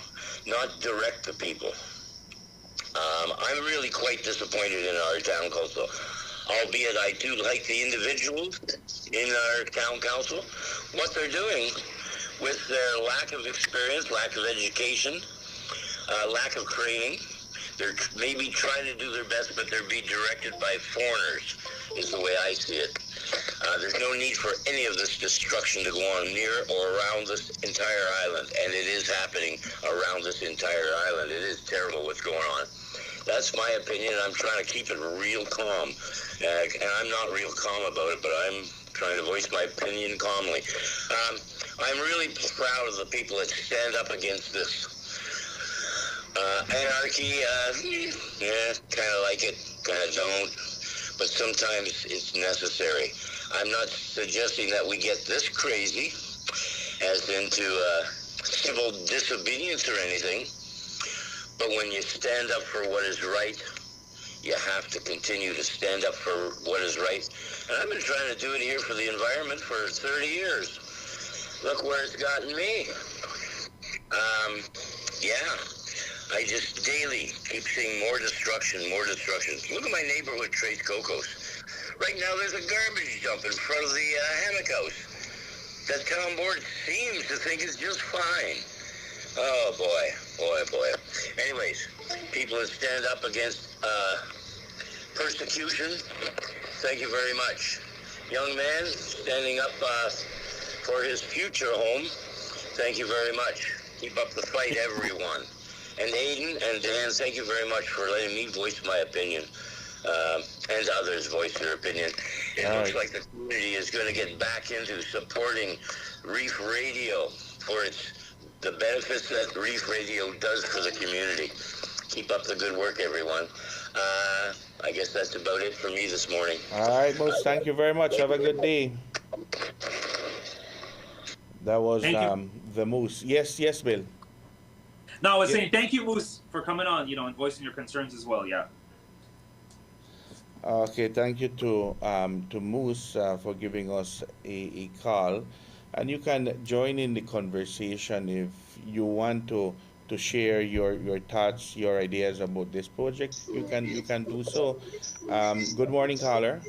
[SPEAKER 14] not direct the people. I'm really quite disappointed in our town council, albeit I do like the individuals in our town council, what they're doing with their lack of experience, lack of education, lack of training. They're maybe trying to do their best, but they're being directed by foreigners, is the way I see it. There's no need for any of this destruction to go on near or around this entire island, and it is happening around this entire island. It is terrible what's going on. That's my opinion. I'm trying to keep it real calm, and I'm not real calm about it, but I'm trying to voice my opinion calmly. I'm really proud of the people that stand up against this. Anarchy, yeah, kind of like it, kind of don't, but sometimes it's necessary. I'm not suggesting that we get this crazy, as into civil disobedience or anything, but when you stand up for what is right, you have to continue to stand up for what is right. And I've been trying to do it here for the environment for 30 years. Look where it's gotten me. Yeah. I just daily keep seeing more destruction, more destruction. Look at my neighborhood, Trace Cocos. Right now there's a garbage dump in front of the hammock house. That town board seems to think it's just fine. Oh, boy. Anyways, people that stand up against persecution, thank you very much. Young man standing up for his future home, thank you very much. Keep up the fight, everyone. And Aiden and Dan, thank you very much for letting me voice my opinion, and others voice their opinion. It looks like the community is going to get back into supporting Reef Radio for the benefits that Reef Radio does for the community. Keep up the good work, everyone. I guess that's about it for me this morning.
[SPEAKER 5] All right, Moose, thank you very much. Have a good day. That was the Moose. Yes, Bill.
[SPEAKER 15] No, I was saying thank you, Moose, for coming on, and voicing your concerns as well. Yeah.
[SPEAKER 5] Okay, thank you to Moose for giving us a call, and you can join in the conversation if you want to share your thoughts, your ideas about this project. You can do so. Good morning, caller.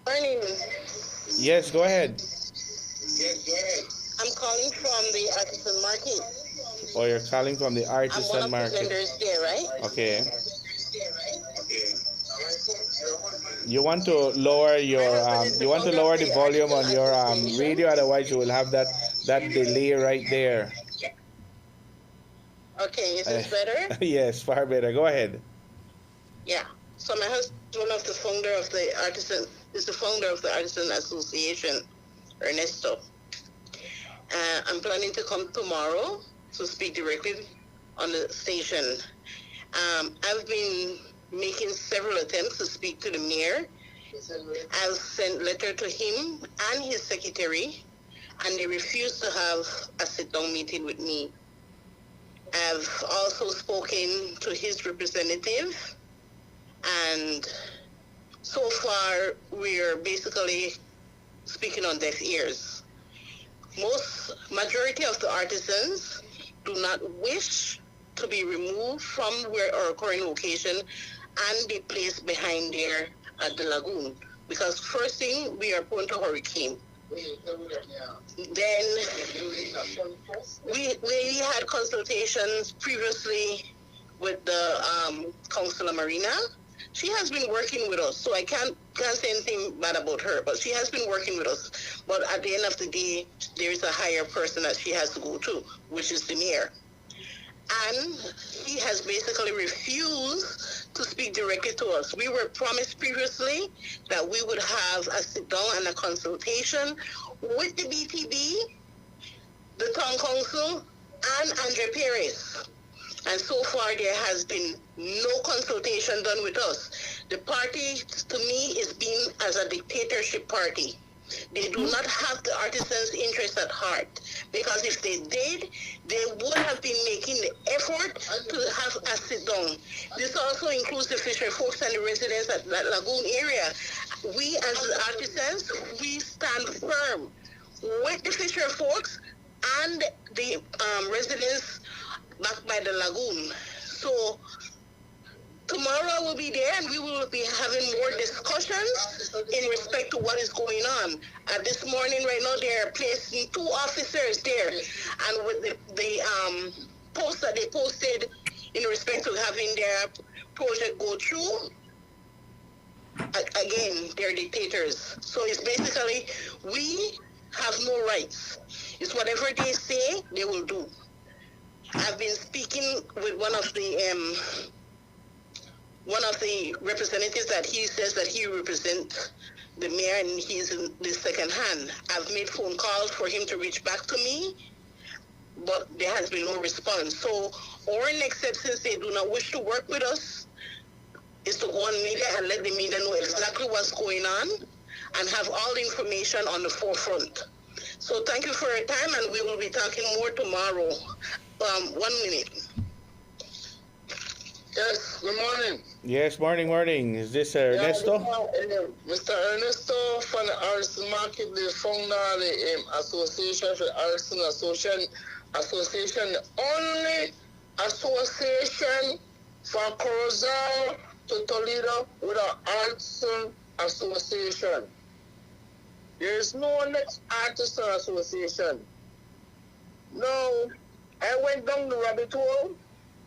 [SPEAKER 16] Morning.
[SPEAKER 5] Yes, go ahead.
[SPEAKER 16] I'm calling from the artisan market.
[SPEAKER 5] Oh, you're calling from the artisan market.
[SPEAKER 16] I'm one of the vendors there, right?
[SPEAKER 5] Okay. You want to lower your the volume on your radio, otherwise you will have that delay right there.
[SPEAKER 16] Okay, is this better?
[SPEAKER 5] Yes, far better. Go ahead.
[SPEAKER 16] Yeah. So my husband is one of the founder of the Artisan Association, Ernesto. I'm planning to come tomorrow to speak directly on the station. I've been making several attempts to speak to the mayor. I've sent letter to him and his secretary, and they refuse to have a sit-down meeting with me. I've also spoken to his representative, and so far we're basically speaking on deaf ears. Majority of the artisans do not wish to be removed from our current location and be placed behind there at the lagoon, because first thing, we are prone to hurricane. Then we had consultations previously with the Councilor Marina. She has been working with us, so I can't say anything bad about her, but she has been working with us. But at the end of the day, there is a higher person that she has to go to, which is the mayor. And he has basically refused to speak directly to us. We were promised previously that we would have a sit-down and a consultation with the BTB, the town council, and Andre Perez. And so far, there has been no consultation done with us. The party, to me, is being as a dictatorship party. They do not have the artisans' interest at heart, because if they did, they would have been making the effort to have a sit down. This also includes the fisher folks and the residents at that lagoon area. We as the artisans, we stand firm with the fisher folks and the residents back by the lagoon. So tomorrow I will be there, and we will be having more discussions in respect to what is going on. This morning, right now, they are placing 2 officers there, and with the post that they posted in respect to having their project go through, again, they're dictators. So it's basically, we have no rights. It's whatever they say, they will do. I've been speaking with one of the representatives that he says that he represents the mayor, and he's in the second hand. I've made phone calls for him to reach back to me, but there has been no response. So our next step, since they do not wish to work with us, is to go on media and let the media know exactly what's going on and have all the information on the forefront. So thank you for your time, and we will be talking more tomorrow. 1 minute.
[SPEAKER 17] Yes, good morning.
[SPEAKER 5] Yes, morning. Is this Ernesto?
[SPEAKER 17] Mr. Ernesto from the Artisan Market, the founder of the Association for Artisan Association, the only association from Corozal to Toledo with an artisan association. There is no next artisan association. No, I went down the rabbit hole,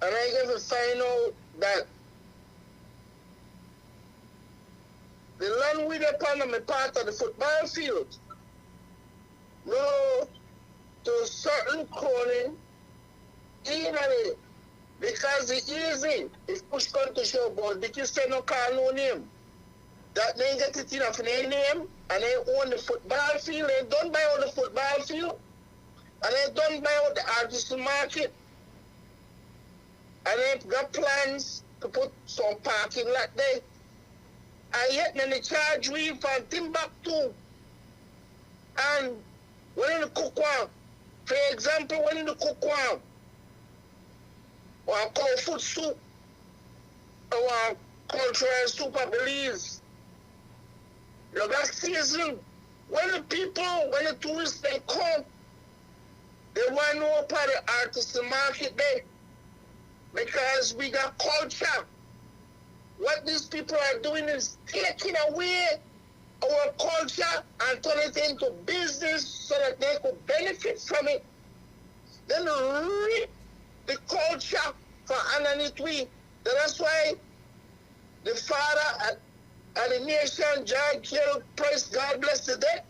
[SPEAKER 17] and I get to find out that the land we depend on a part of the football field, no, to certain cloning, even because it's easy, if push come to show, but they just say no call no name. That they get it enough in their name, and they own the football field, they don't buy out the football field, and they don't buy out the artisan market. And they've got plans to put some parking lot there. And yet then they charge we from Timbuktu. And when in the cookwam, for example, when in the cookwam, or cold food soup, or cultural soup, I believe, you got season. When the people, when the tourists, they come, they want to know about the artisan market there. Because we got culture. What these people are doing is taking away our culture and turn it into business so that they could benefit from it. Then rip the culture for underneath we. That's why the father of the nation, John Kill, praise God bless the dead.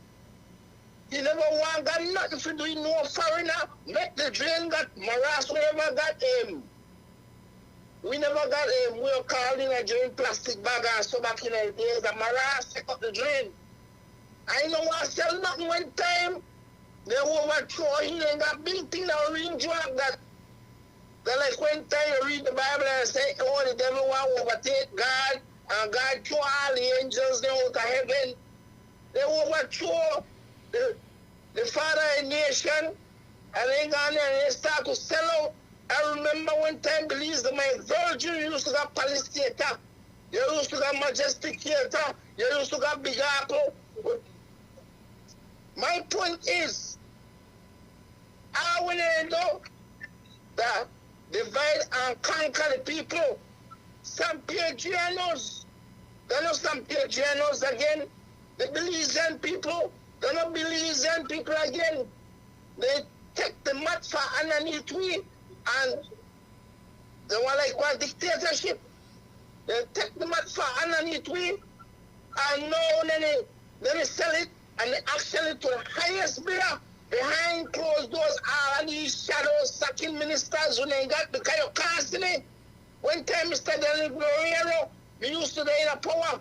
[SPEAKER 17] He never got nothing for doing no foreigner. Make the drain got Maras, we never got him. We never got him. We were called in a drain plastic bag and so back in the days that Maras take up the drain. I know I sell nothing one time. They overthrow him and got big thing that ring drug that like when time you read the Bible and say, oh, the devil want to overtake God and God throw all the angels there out of heaven. They overthrow the father of the nation, and they gone there and they start to sell out. I remember one time, Belize, my Virgin used to got Palace Theater. You used to got Majestic Theater. You used to got Big Apple. My point is, I want to know that divide and conquer the people. San Pedrianos, they're not San Pedrianos again. The Belizean people, they're not Belizean people again. They take the mat for underneath we. And they want like one dictatorship. They take the mat for underneath we, and now then they sell it and they actually to the highest bidder behind closed doors. All these shadows sucking ministers when they got the kind of casting it. One time Mr. Daniel Guerrero, we used to be in a power.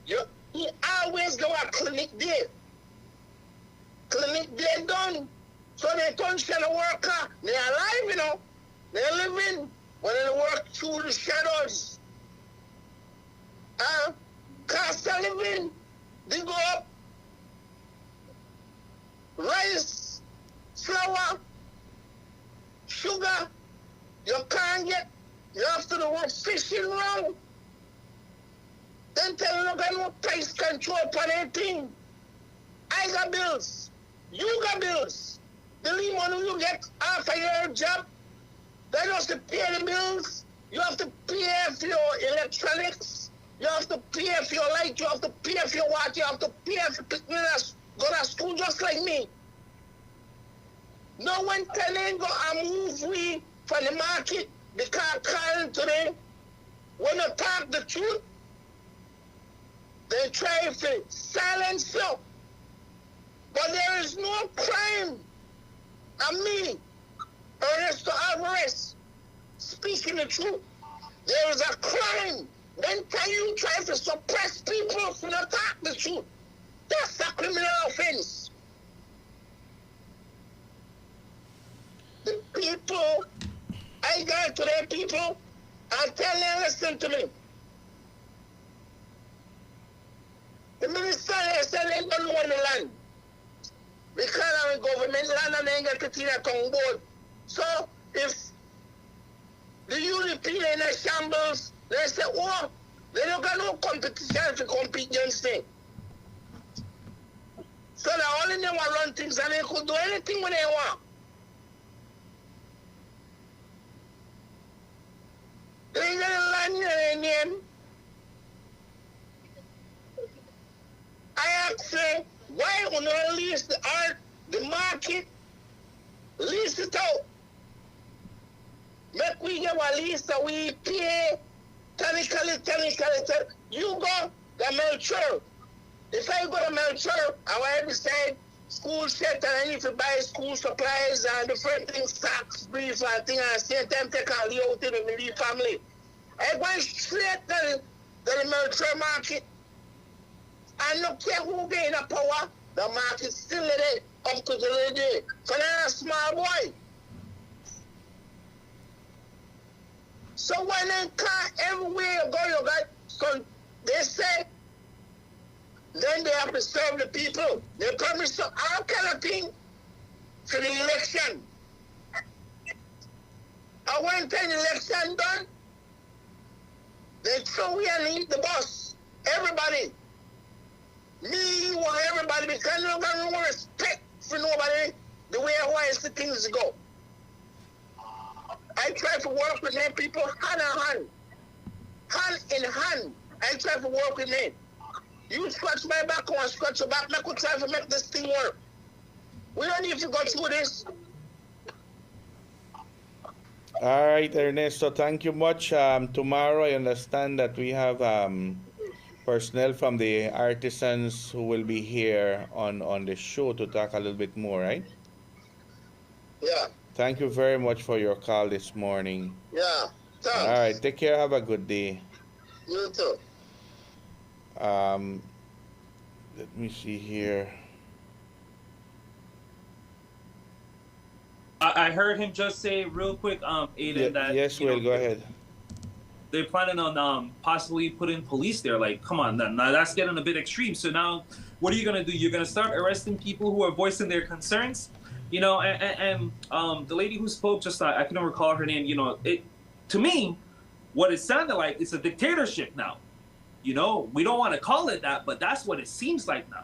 [SPEAKER 17] He always go a clinic there. Clinic there done. So they don't share the worker. They're alive, you know. They're living when they work through the shadows. Cost of living, they go up. Rice, flour, sugar, you can't get. You have to do what fishing around. Then tell you got no price control for anything. I got bills. You got bills. The leave money you get after your job, they have to pay the bills. You have to pay for your electronics. You have to pay for your light. You have to pay for your water. You have to pay for people that go to school just like me. No one telling go and move we from the market because calling today. When you talk the truth, they try to silence you. But there is no crime. And me, Ernesto Alvarez, speaking the truth, there is a crime. Then can you try to suppress people from not talk the truth? That's a criminal offense. The people, I go to their people and tell them, listen to me. The minister said they don't own the land. Because I'm a government land and they ain't got to see that on board. So if the UDP in the shambles, they say, oh, they don't got no competition to compete against them. So they only they want to run things and they could do anything when they want. They ain't got a land in their name. I ask them, why on the lease the art, the market, lease it out? Make we get a lease that we pay, technically. You go to Melchor. If I go to Melchor, I will decide school set and I need to buy school supplies and different things, socks, briefs and things, and same time take a leave out in the Lee family. I go straight to the Melchor market. I don't care who gain the power, the market still there up to the day. So they're a small boy. So when they can't everywhere you go, you got, so they say, then they have to serve the people. They promise all kind of thing for the election. And when the election done, they throw we and eat the bus. Everybody. Me, you want everybody because you don't got no respect for nobody the way I see things go. I try to work with them people hand in hand. Hand in hand. I try to work with them. You scratch my back, I want to scratch your back. I could try to make this thing work. We don't need to go through this.
[SPEAKER 5] All right, Ernesto, thank you much. Tomorrow, I understand that we have personnel from the artisans who will be here on the show to talk a little bit more, right?
[SPEAKER 17] Yeah.
[SPEAKER 5] Thank you very much for your call this morning.
[SPEAKER 17] Yeah, thanks.
[SPEAKER 5] All right, take care. Have a good day.
[SPEAKER 17] You too.
[SPEAKER 5] Let me see here.
[SPEAKER 12] I heard him just say real quick, Aiden, that
[SPEAKER 5] yes, Will, go ahead.
[SPEAKER 12] They're planning on possibly putting police there. Like, come on, now that's getting a bit extreme. So now, what are you gonna do? You're gonna start arresting people who are voicing their concerns, you know? And the lady who spoke just, I couldn't recall her name. You know, it to me, what it sounded like, it's a dictatorship now. You know, we don't want to call it that, but that's what it seems like now,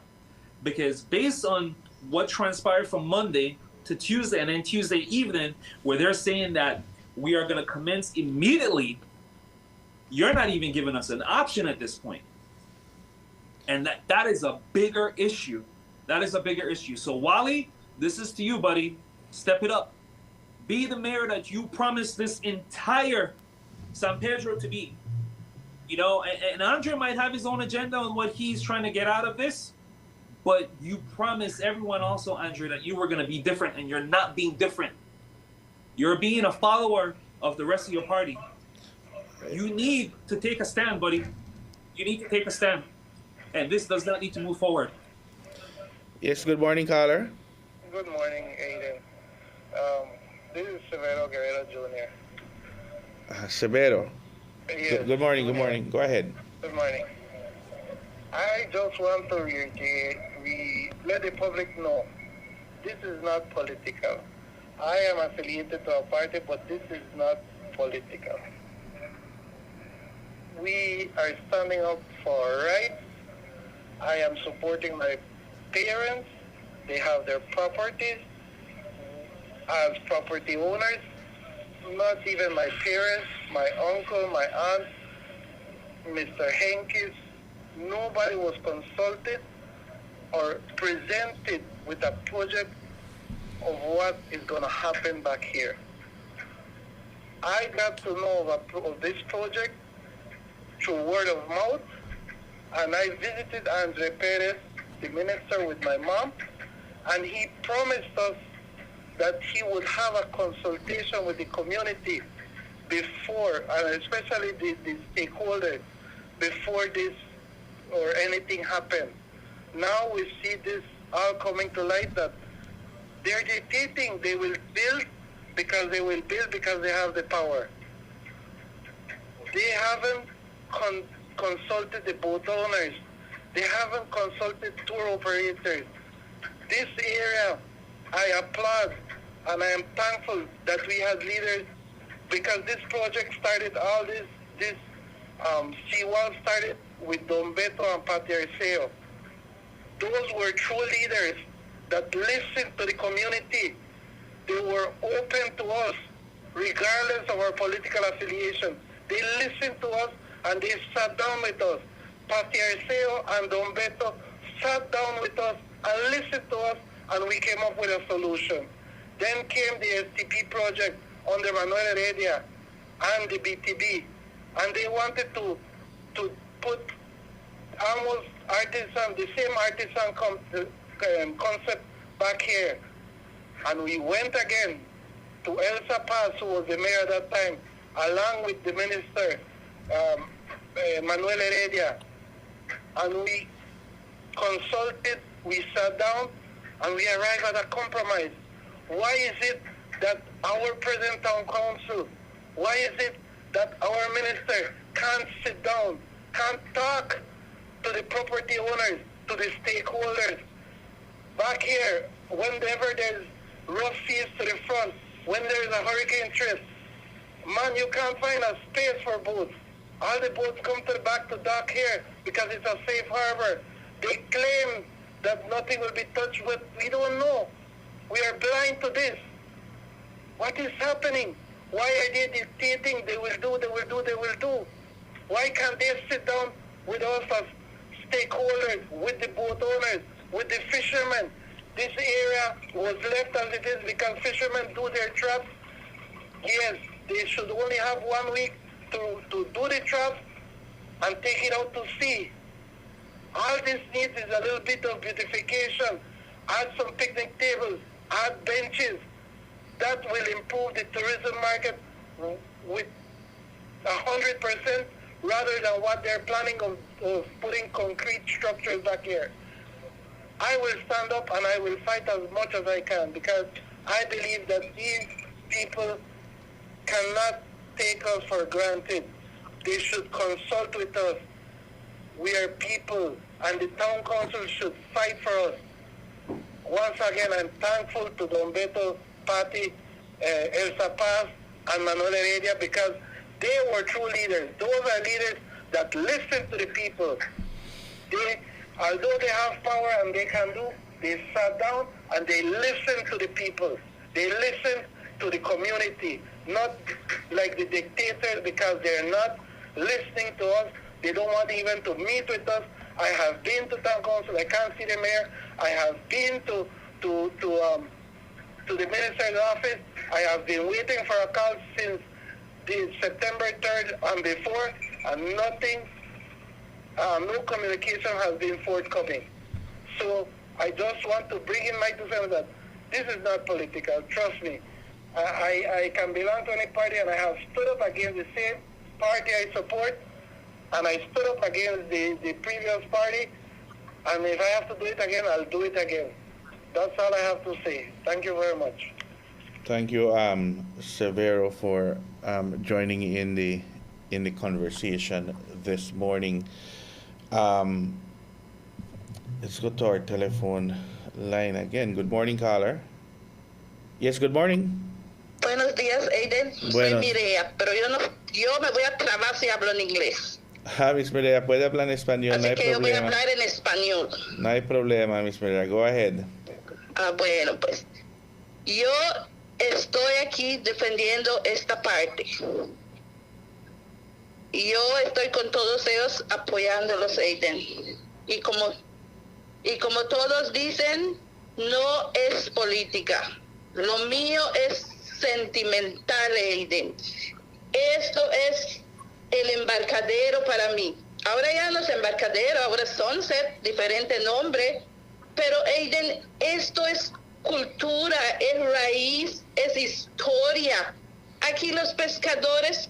[SPEAKER 12] because based on what transpired from Monday to Tuesday and then Tuesday evening, where they're saying that we are going to commence immediately, you're not even giving us an option at this point. And that is a bigger issue. That is a bigger issue. So Wally, this is to you, buddy. Step it up. Be the mayor that you promised this entire San Pedro to be. You know, and Andre might have his own agenda on what he's trying to get out of this, but you promised everyone also, Andre, that you were going to be different, and you're not being different. You're being a follower of the rest of your party. You need to take a stand, buddy. You need to take a stand. And this does not need to move forward.
[SPEAKER 5] Yes, good morning, caller.
[SPEAKER 17] Good morning, Aiden. This is Severo Guerrero Jr.
[SPEAKER 5] Severo.
[SPEAKER 17] Yes.
[SPEAKER 5] Good morning. Good morning. Go ahead.
[SPEAKER 17] Good morning. I just want to let the public know this is not political. I am affiliated to a party, but this is not political. We are standing up for rights. I am supporting my parents. They have their properties as property owners. Not even my parents, my uncle, my aunt, Mr. Henkes. Nobody was consulted or presented with a project of what is going to happen back here. I got to know of this project through word of mouth, and I visited Andre Perez, the minister, with my mom, and he promised us that he would have a consultation with the community before, and especially the stakeholders, before this or anything happened. Now we see this all coming to light that they're dictating they will build because they have the power. They haven't consulted the boat owners. They haven't consulted tour operators. This area, I applaud and I am thankful that we had leaders, because this project started, all this seawall started with Don Beto and Pati Arceo. Those were true leaders that listened to the community. They were open to us, regardless of our political affiliation. They listened to us and they sat down with us. Pati Arceo and Don Beto sat down with us and listened to us, and we came up with a solution. Then came the STP project under Manuel Heredia and the BTB, and they wanted to put almost the same artisan concept back here. And we went again to Elsa Paz, who was the mayor at that time, along with the minister, Manuel Heredia. And we consulted, we sat down, and we arrived at a compromise. Why is it that our present town council, why is it that our minister can't sit down, can't talk to the property owners, to the stakeholders? Back here, whenever there's rough seas to the front, when there's a hurricane threat, man, you can't find a space for boats. All the boats come back to dock here because it's a safe harbor. They claim that nothing will be touched, but we don't know. We are blind to this. What is happening? Why are they dictating they will do, they will do, they will do? Why can't they sit down with us as stakeholders, with the boat owners, with the fishermen? This area was left as it is because fishermen do their traps. Yes, they should only have 1 week to do the traps and take it out to sea. All this needs is a little bit of beautification. Add some picnic tables, add benches. That will improve the tourism market with 100% rather than what they're planning of putting concrete structures back here. I will stand up and I will fight as much as I can, because I believe that these people cannot take us for granted. They should consult with us. We are people, and the town council should fight for us. Once again, I'm thankful to Don Beto, Pati, Elsa Paz, and Manuel Heredia, because they were true leaders. Those are leaders that listen to the people. They, although they have power and they can do, they sat down and they listen to the people. They listen to the community, not like the dictators, because they're not listening to us. They don't want even to meet with us. I have been to town council. I can't see the mayor. I have been to the minister's office. I have been waiting for a call since the September 3rd and before, and nothing, no communication has been forthcoming. So I just want to bring in my 2 cents that this is not political. Trust me. I can belong to any party, and I have stood up against the same party I support, and I stood up against the previous party, and if I have to do it again, I'll do it again. That's all I have to say. Thank you very much.
[SPEAKER 5] Thank you, Severo, for joining in the conversation this morning. Let's go to our telephone line again. Good morning, caller. Yes, good morning.
[SPEAKER 16] Buenos días, Aiden.
[SPEAKER 5] Buenos.
[SPEAKER 16] Soy Mireya, pero yo me voy a trabar si hablo en inglés.
[SPEAKER 5] Miss Mireya, puede hablar en español,
[SPEAKER 16] Así
[SPEAKER 5] no hay
[SPEAKER 16] que yo voy a
[SPEAKER 5] problema.
[SPEAKER 16] hablar en español.
[SPEAKER 5] No hay problema, Miss Mireya. Go ahead.
[SPEAKER 16] Bueno, pues yo estoy aquí defendiendo esta parte. Y yo estoy con todos ellos apoyándolos, Aiden. Y como todos dicen, no es política. Lo mío es sentimental, Aiden. Esto es el embarcadero para mí. Ahora ya no es embarcadero, ahora es Sunset, diferente nombre. Pero, Aiden, esto es cultura, es raíz, es historia. Aquí los pescadores,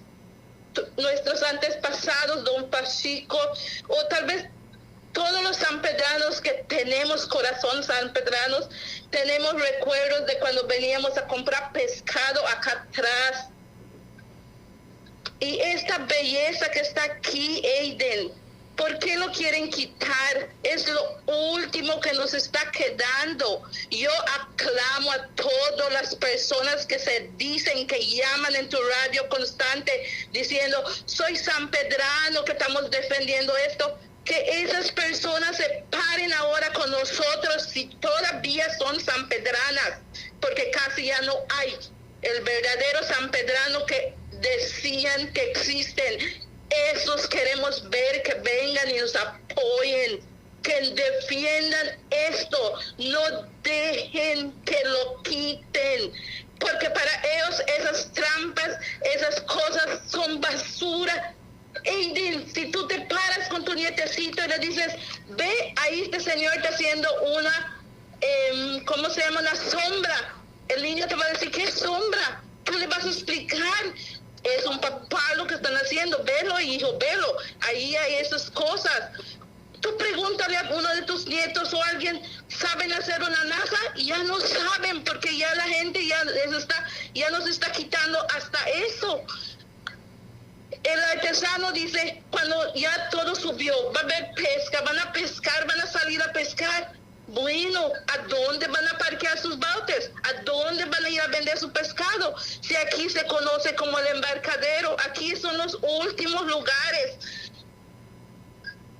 [SPEAKER 16] nuestros antepasados, Don Pachico, o tal vez todos los sanpedranos que tenemos corazón sanpedranos, tenemos recuerdos de cuando veníamos a comprar pescado acá atrás. Y esta belleza que está aquí, Aiden, ¿por qué lo quieren quitar? Es lo último que nos está quedando. Yo aclamo a todas las personas que se dicen, que llaman en tu radio constante, diciendo, soy sanpedrano, que estamos defendiendo esto. Que esas personas se paren ahora con nosotros si todavía son sanpedranas, porque casi ya no hay el verdadero sanpedrano que decían que existen. Esos queremos ver que vengan y nos apoyen, que defiendan esto, no dejen que lo quiten, porque para ellos esas trampas, esas cosas son basura. Aiden, si tú te paras con tu nietecito y le dices, ve, ahí este señor está haciendo una, ¿cómo se llama? Una sombra. El niño te va a decir, ¿qué sombra? Tú le vas a explicar, es un papá lo que están haciendo, velo, hijo, velo. Ahí hay esas cosas. Tú pregúntale a uno de tus nietos o alguien, ¿saben hacer una NASA? Y ya no saben, porque ya la gente ya nos está quitando hasta eso. El artesano dice, cuando ya todo subió, va a haber pesca, van a pescar, van a salir a pescar. Bueno, ¿a dónde van a parquear sus botes? ¿A dónde van a ir a vender su pescado? Si aquí se conoce como el embarcadero, aquí son los últimos lugares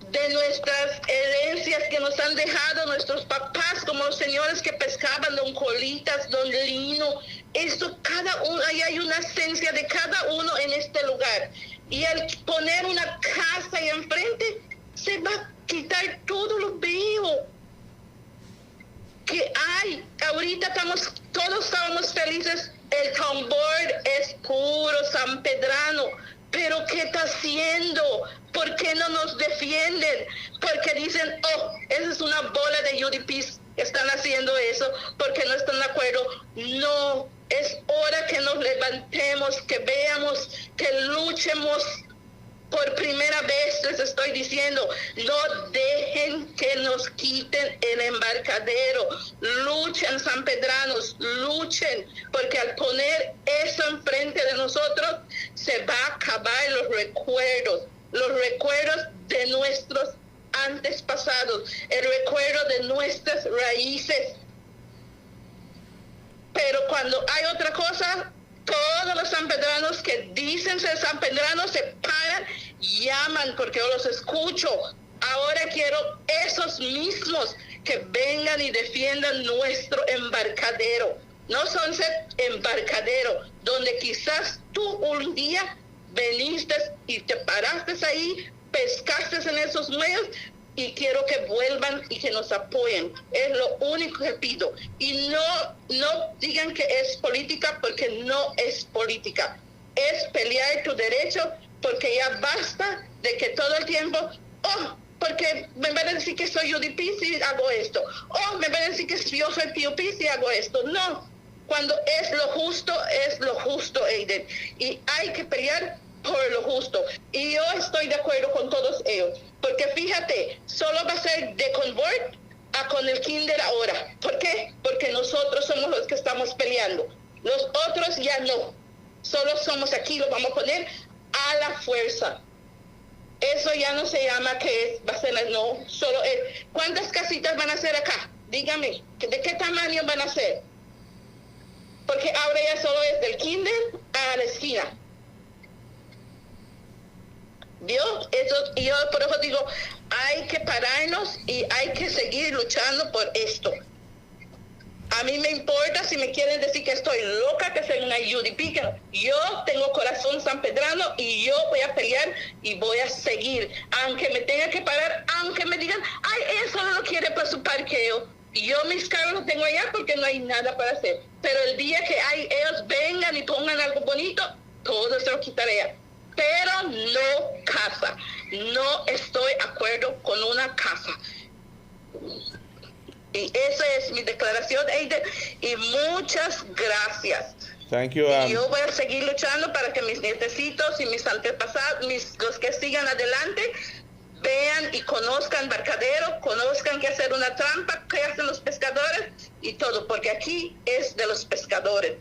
[SPEAKER 16] de nuestras herencias que nos han dejado nuestros papás, como los señores que pescaban, don Colitas, don Lino. Esto, cada uno, ahí hay una esencia de cada uno en este lugar. Y al poner una casa ahí enfrente, se va a quitar todo lo bello que hay. Ahorita todos estábamos felices. El tambor es puro sanpedrano. Pero ¿qué está haciendo? ¿Por qué no nos defienden? Porque dicen, oh, esa es una bola de UDPs. Están haciendo eso porque no están de acuerdo. No, es hora que nos levantemos, que veamos, que luchemos. Por primera vez les estoy diciendo, no dejen que nos quiten el embarcadero. Luchen, sanpedranos, luchen, porque al poner eso enfrente de nosotros, se va a acabar los recuerdos de nuestros antepasados, el recuerdo de nuestras raíces. Pero cuando hay otra cosa, todos los sanpedranos que dicen ser sanpedranos se paran, llaman, porque yo los escucho. Ahora quiero esos mismos que vengan y defiendan nuestro embarcadero. No son embarcadero, donde quizás tú un día veniste y te paraste ahí, pescaste en esos medios, y quiero que vuelvan y que nos apoyen. Es lo único que pido. Y no digan que es política, porque no es política. Es pelear tu derecho, porque ya basta de que todo el tiempo, oh, porque me van a decir que soy UDP si hago esto. Oh, me van a decir que yo soy PUP si hago esto. No. Cuando es lo justo, Aiden. Y hay que pelear por lo justo. Y yo estoy de acuerdo con todos ellos. Porque fíjate, solo va a ser de convert a con el kinder ahora. ¿Por qué? Porque nosotros somos los que estamos peleando.
[SPEAKER 17] Los otros ya no. Solo somos aquí, lo vamos a poner a la fuerza. Eso ya no se llama que va a ser, no, solo es. ¿Cuántas casitas van a hacer acá? Dígame, ¿de qué tamaño van a ser? Porque ahora ya solo es del kinder a la esquina. ¿Vio? Eso, y yo por eso digo, hay que pararnos y hay que seguir luchando por esto. A mí me importa si me quieren decir que estoy loca, que soy una UDP, que yo tengo corazón sanpedrano y yo voy a pelear y voy a seguir. Aunque me tenga que parar, aunque me digan, ay, eso no lo quiere para su parqueo. Yo mis carros los tengo allá porque no hay nada para hacer. Pero el día que ellos vengan y pongan algo bonito, todo se lo quitaré. Pero no casa. No estoy de acuerdo con una casa. Y esa es mi declaración, Aiden, y muchas gracias.
[SPEAKER 5] Thank you.
[SPEAKER 17] Y yo voy a seguir luchando para que mis nietecitos y mis antepasados, los que sigan adelante, vean y conozcan Embarcadero, conozcan qué hacer una trampa, qué hacen los pescadores y todo, porque aquí es de los pescadores.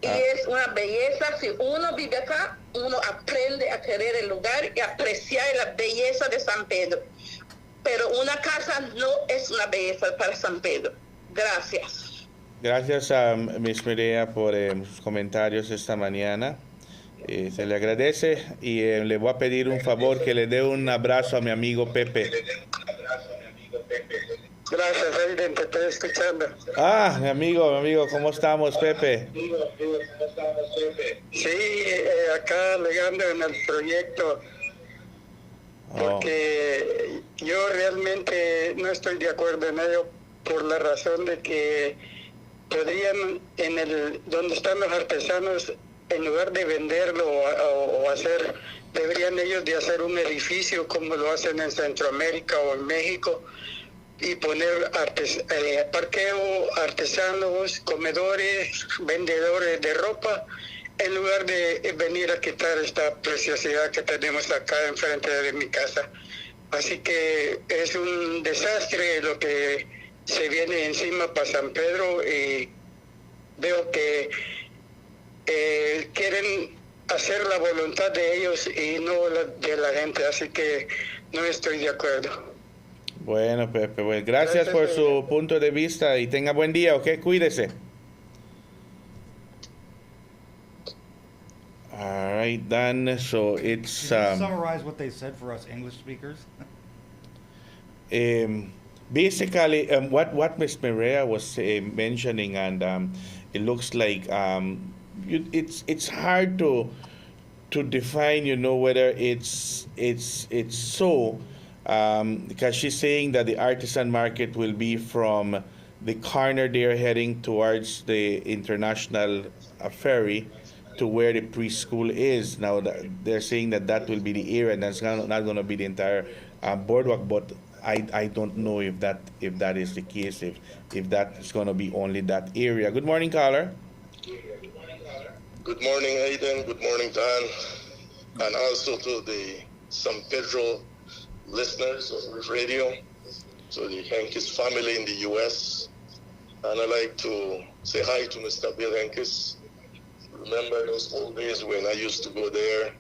[SPEAKER 17] Y es una belleza, si uno vive acá, uno aprende a querer el lugar y apreciar la belleza de San Pedro. Pero una casa no es una belleza para San Pedro. Gracias.
[SPEAKER 5] Gracias a Miss Mireya por sus comentarios esta mañana. Se le agradece y le voy a pedir un favor, que le dé un abrazo a mi amigo Pepe.
[SPEAKER 18] Gracias, Aiden, te estoy escuchando.
[SPEAKER 5] Ah, mi amigo, ¿cómo estamos, Pepe?
[SPEAKER 18] Sí, acá alegando en el proyecto, porque yo realmente no estoy de acuerdo en ello por la razón de que podrían, donde están los artesanos, en lugar de venderlo o hacer, deberían ellos de hacer un edificio como lo hacen en Centroamérica o en México, y poner parqueo, artesanos, comedores, vendedores de ropa, en lugar de venir a quitar esta preciosidad que tenemos acá enfrente de mi casa. Así que es un desastre lo que se viene encima para San Pedro, y veo que quieren hacer la voluntad de ellos y no la de la gente, así que no estoy de acuerdo.
[SPEAKER 5] Bueno, Pepe, pues gracias por su punto de vista y tenga buen día, ¿ok? Cuídese. All right, Dan. So it's
[SPEAKER 19] Can you summarize what they said for us English speakers?
[SPEAKER 5] Basically, what Ms. Mireya was mentioning, and it looks like it's hard to define, whether it's so. Because she's saying that the artisan market will be from the corner they're heading towards the international ferry to where the preschool is. Now they're saying that will be the area, and that's not going to be the entire boardwalk. But I don't know if that is the case. If that is going to be only that area. Good morning, caller.
[SPEAKER 20] Good morning, Aiden. Good morning, Dan, and also to the San Pedro listeners of Reef Radio, to the Henkes family in the U.S. And I'd like to say hi to Mr. Bill Henkes. Remember those old days when I used to go there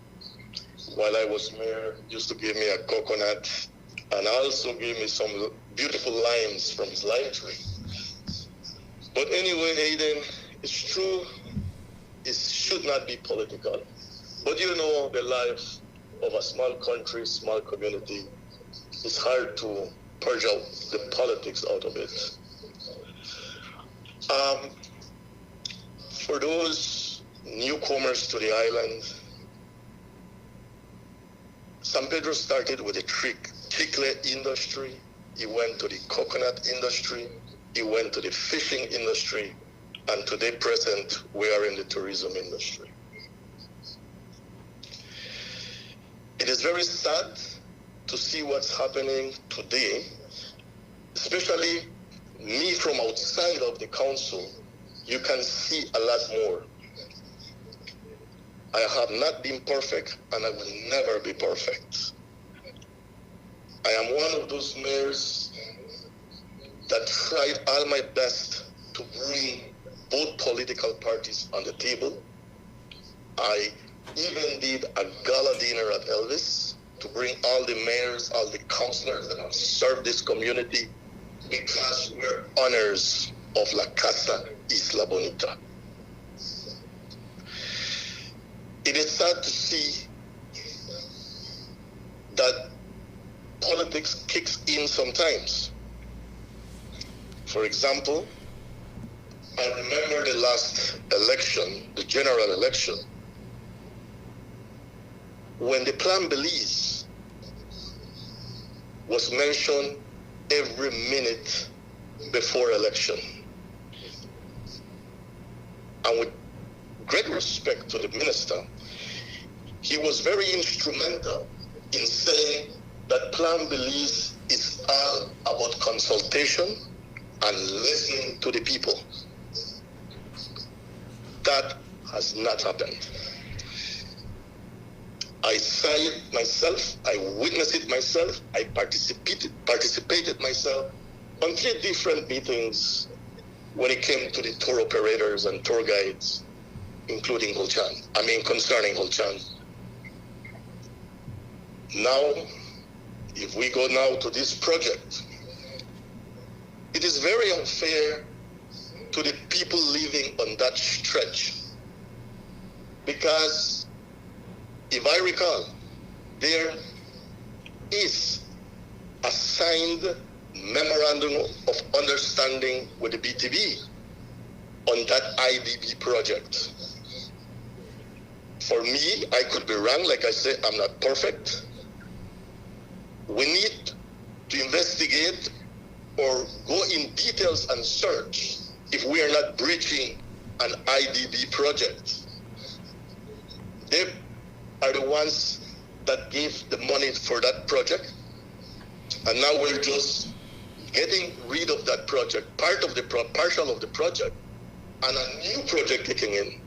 [SPEAKER 20] while I was mayor, used to give me a coconut and also give me some beautiful limes from his lime tree. But anyway, Aiden, it's true, it should not be political. But the life of a small country, small community, it's hard to purge out the politics out of it. For those newcomers to the island, San Pedro started with the chicle industry. He went to the coconut industry. He went to the fishing industry. And today present, we are in the tourism industry. It is very sad to see what's happening today, especially me from outside of the council. You can see a lot more. I have not been perfect, and I will never be perfect. I am one of those mayors that tried all my best to bring both political parties on the table. I even did a gala dinner at Elvis to bring all the mayors, all the councilors that have served this community, because we're owners of La Casa Isla Bonita. It is sad to see that politics kicks in sometimes. For example, I remember the last election, the general election, when the Plan Belize was mentioned every minute before election. And with great respect to the minister, he was very instrumental in saying that Plan Belize is all about consultation and listening to the people. That has not happened. I saw it myself, I witnessed it myself, I participated myself on 3 different meetings when it came to the tour operators and tour guides, including concerning Holchan. Now, if we go now to this project, it is very unfair to the people living on that stretch, because if I recall, there is a signed memorandum of understanding with the BTV on that IDB project. For me, I could be wrong. Like I said, I'm not perfect. We need to investigate or go in details and search if we are not breaching an IDB project. They are the ones that gave the money for that project, and now we're just getting rid of that project, partial of the project, and a new project kicking in.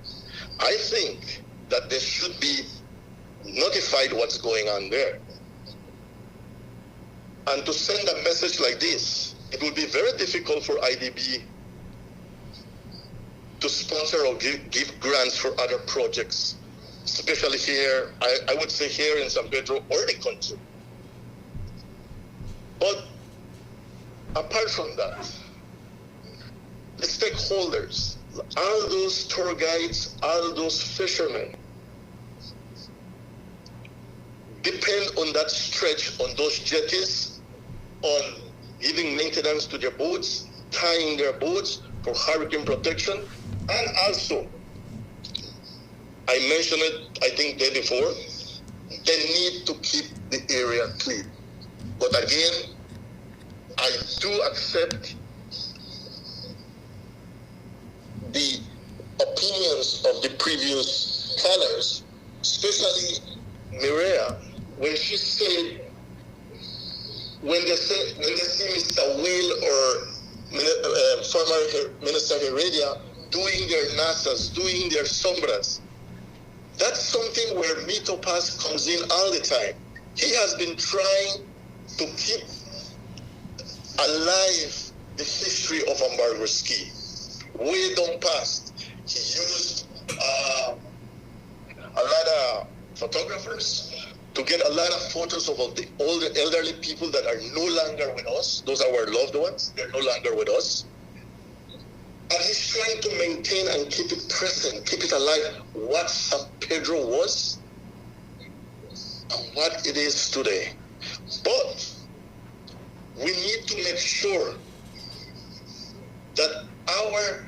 [SPEAKER 20] I think that they should be notified what's going on there. And to send a message like this, it will be very difficult for IDB to sponsor or give grants for other projects, especially here, I would say here in San Pedro or the country. But apart from that, the stakeholders, all those tour guides, all those fishermen, depend on that stretch, on those jetties, on giving maintenance to their boats, tying their boats for hurricane protection, and also, I mentioned it, I think, day before, they need to keep the area clean. But again, I do accept the opinions of the previous callers, especially Mireya, when she said, when they see Mr. Will or former Minister Heredia doing their NASAs, doing their sombras, that's something where Mitopas comes in all the time. He has been trying to keep alive the history of embargo ski. Way down past, he used a lot of photographers to get a lot of photos of all the older elderly people that are no longer with us. Those are our loved ones. They're no longer with us. And he's trying to maintain and keep it present, keep it alive, what San Pedro was and what it is today. But we need to make sure that our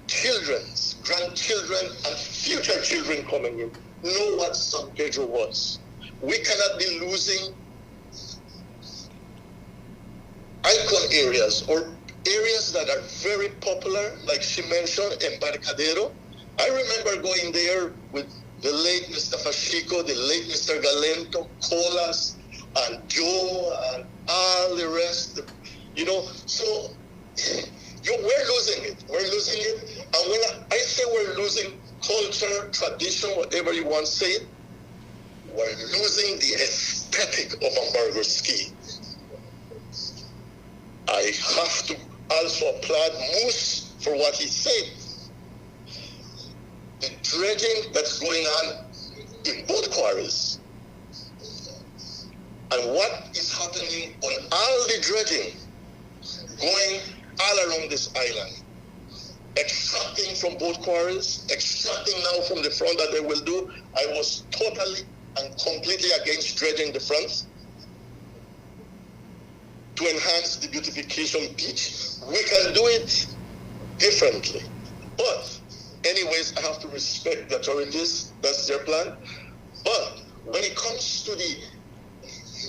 [SPEAKER 20] children, grandchildren, and future children coming in know what San Pedro was. We cannot be losing icon areas or areas that are very popular, like she mentioned, Embarcadero. I remember going there with the late Mr. Fashico, the late Mr. Galento, Colas, and Joe, and all the rest, so we're losing it. We're losing it. And when I say we're losing culture, tradition, whatever you want to say it, we're losing the aesthetic of embargo ski. I have to also applaud Moose for what he said. dredging that's going on in both quarries. And what is happening on all the dredging going all around this island? Extracting from both quarries, extracting now from the front that they will do. I was totally and completely against dredging the front to enhance the beautification beach. We can do it differently. But anyways, I have to respect the authorities. That's their plan. But when it comes to the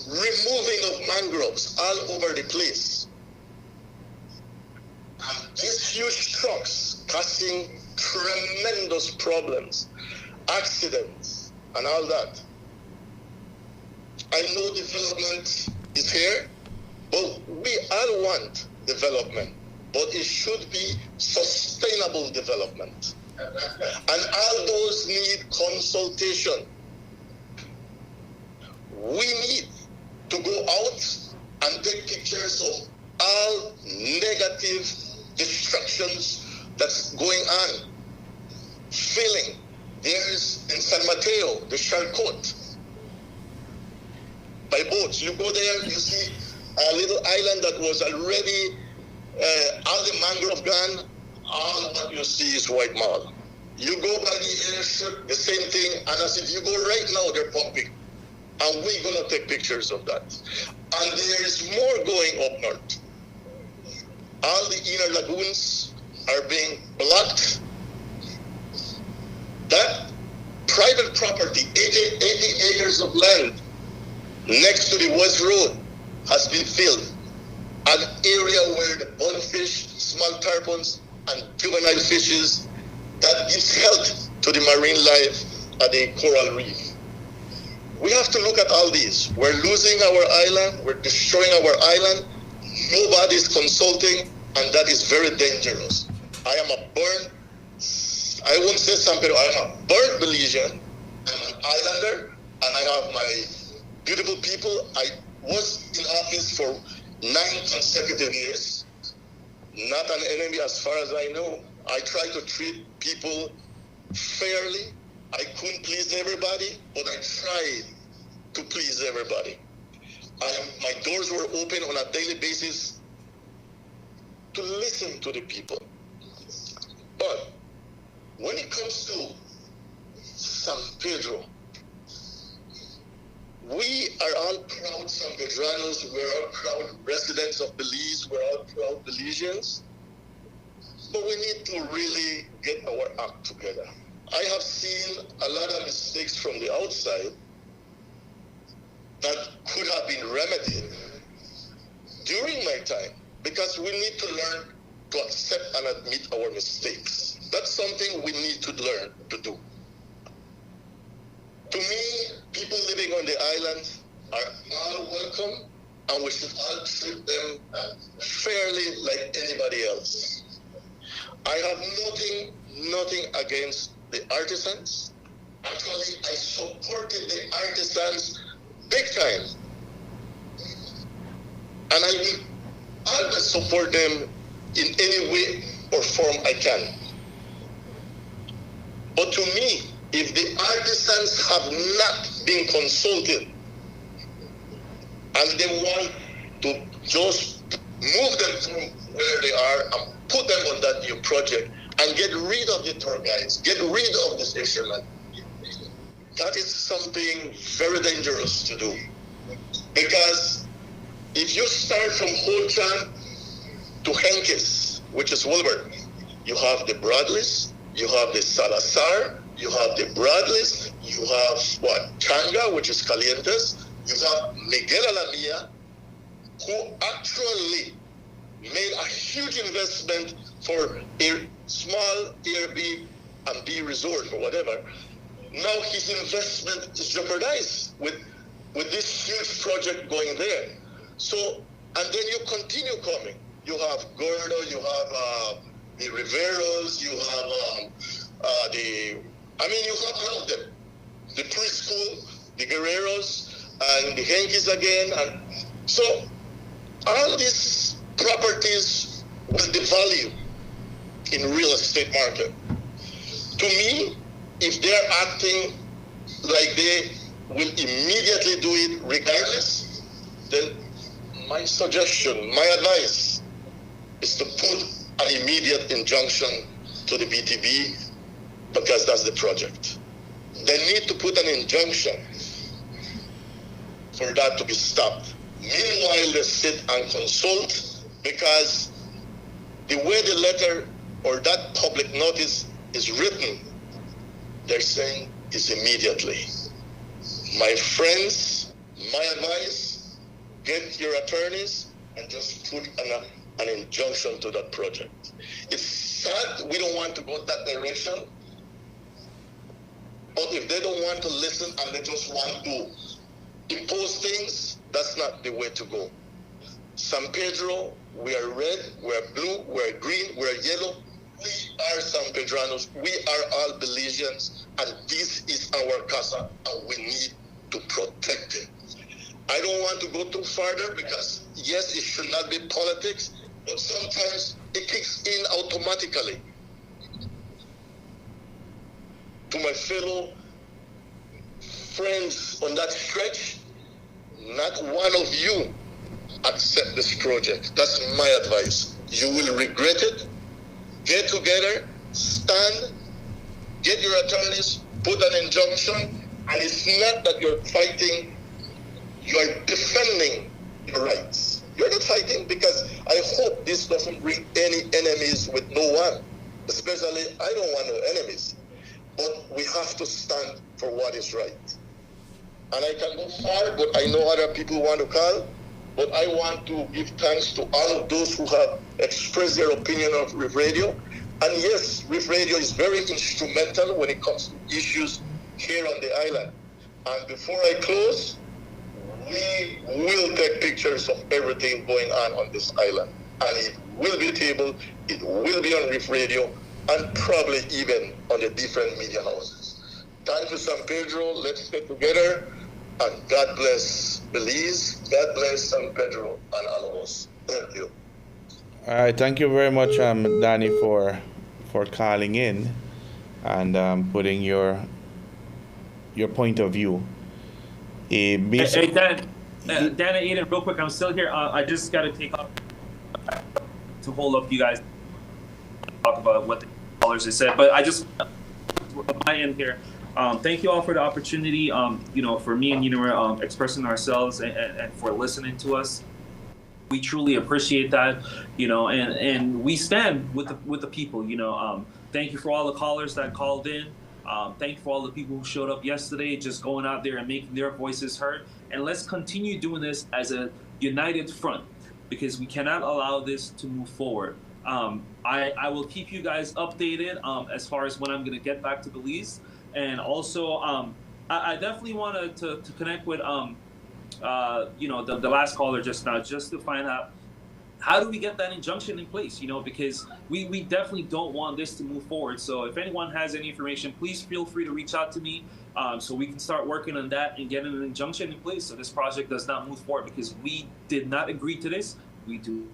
[SPEAKER 20] removing of mangroves all over the place, these huge trucks causing tremendous problems, accidents, and all that. I know development is here, but we all want development, but it should be sustainable development. And all those need consultation. We need to go out and take pictures of all negative destructions that's going on. Filling. There's in San Mateo, the Charcot. By boats. You go there, you see a little island that was already all the mangrove gone. All that you see is white marl. You go by the airstrip, the same thing, and as if you go right now, they're pumping. And we're going to take pictures of that. And there is more going up north. All the inner lagoons are being blocked. That private property, 80 acres of land next to the West Road, has been filled. An area where the bonefish, small tarpons, and juvenile fishes that gives health to the marine life at the coral reef. We have to look at all these. We're losing our island. We're destroying our island. Nobody's consulting, and that is very dangerous. I am a born, I won't say San Pedro, I am a born Belizean. I'm an islander, and I have my beautiful people. I was in office for 9 consecutive years. Not an enemy as far as I know. I try to treat people fairly. I couldn't please everybody, but I tried to please everybody. My doors were open on a daily basis to listen to the people. But when it comes to San Pedro, we are all proud San Pedranos, we're all proud residents of Belize, we're all proud Belizeans, but we need to really get our act together. I have seen a lot of mistakes from the outside that could have been remedied during my time, because we need to learn to accept and admit our mistakes. That's something we need to learn to do. To me, people living on the island are all welcome, and we should all treat them fairly like anybody else. I have nothing against the artisans. Actually, I supported the artisans big time. And I will always support them in any way or form I can. But to me, if the artisans have not been consulted and they want to just move them from where they are and put them on that new project and get rid of the tour guides, get rid of the fishermen, that is something very dangerous to do. Because if you start from Holchan to Henkes, which is Wilbert, you have the Bradleys, you have the Salazar, you have the Bradleys, you have Changa, which is Calientes, you have Miguel Alamia, who actually made a huge investment for a small Airbnb resort or whatever. Now his investment is jeopardized with this huge project going there. So, and then you continue coming. You have Gordo, you have the Riveros, you have you have all of them. The preschool, the Guerreros, and the Henkes again. And so all these properties will devalue in real estate market. To me, if they're acting like they will immediately do it regardless, then my suggestion, my advice is to put an immediate injunction to the BTV, because that's the project. They need to put an injunction for that to be stopped. Meanwhile, they sit and consult, because the way the letter or that public notice is written, they're saying is immediately. My friends, my advice, get your attorneys and just put an injunction to that project. It's sad we don't want to go that direction, but if they don't want to listen and they just want to impose things, that's not the way to go. San Pedro, we are red, we're blue, we're green, we're yellow. We are San Pedranos, we are all Belizeans, and this is our casa, and we need to protect it. I don't want to go too further, because yes, it should not be politics, but sometimes it kicks in automatically. To my fellow friends on that stretch, not one of you accept this project. That's my advice. You will regret it. Get together, stand, get your attorneys, put an injunction, and it's not that you're fighting, you're defending your rights. You're not fighting, because I hope this doesn't bring any enemies with no one. Especially, I don't want no enemies. But we have to stand for what is right. And I can go far, but I know other people want to call. But I want to give thanks to all of those who have expressed their opinion of Reef Radio. And yes, Reef Radio is very instrumental when it comes to issues here on the island. And before I close, we will take pictures of everything going on this island. And it will be tabled, it will be on Reef Radio, and probably even on the different media houses. Thank you, San Pedro. Let's get together. And God bless Belize, God bless San Pedro and all of us. Thank you.
[SPEAKER 5] All right, thank you very much, Danny, for calling in and putting your point of view.
[SPEAKER 15] Hey, Dan and Aiden, real quick, I'm still here. I just got to take off to hold up you guys, talk about what the callers have said. But I just, on my end here, thank you all for the opportunity, for me and expressing ourselves and for listening to us. We truly appreciate that, and we stand with the people, Thank you for all the callers that called in. Thank you for all the people who showed up yesterday, just going out there and making their voices heard. And let's continue doing this as a united front, because we cannot allow this to move forward. I will keep you guys updated as far as when I'm going to get back to Belize. And also, I definitely wanted to connect with, the last caller just now, just to find out how do we get that injunction in place, because we definitely don't want this to move forward. So if anyone has any information, please feel free to reach out to me so we can start working on that and getting an injunction in place so this project does not move forward, because we did not agree to this. We do.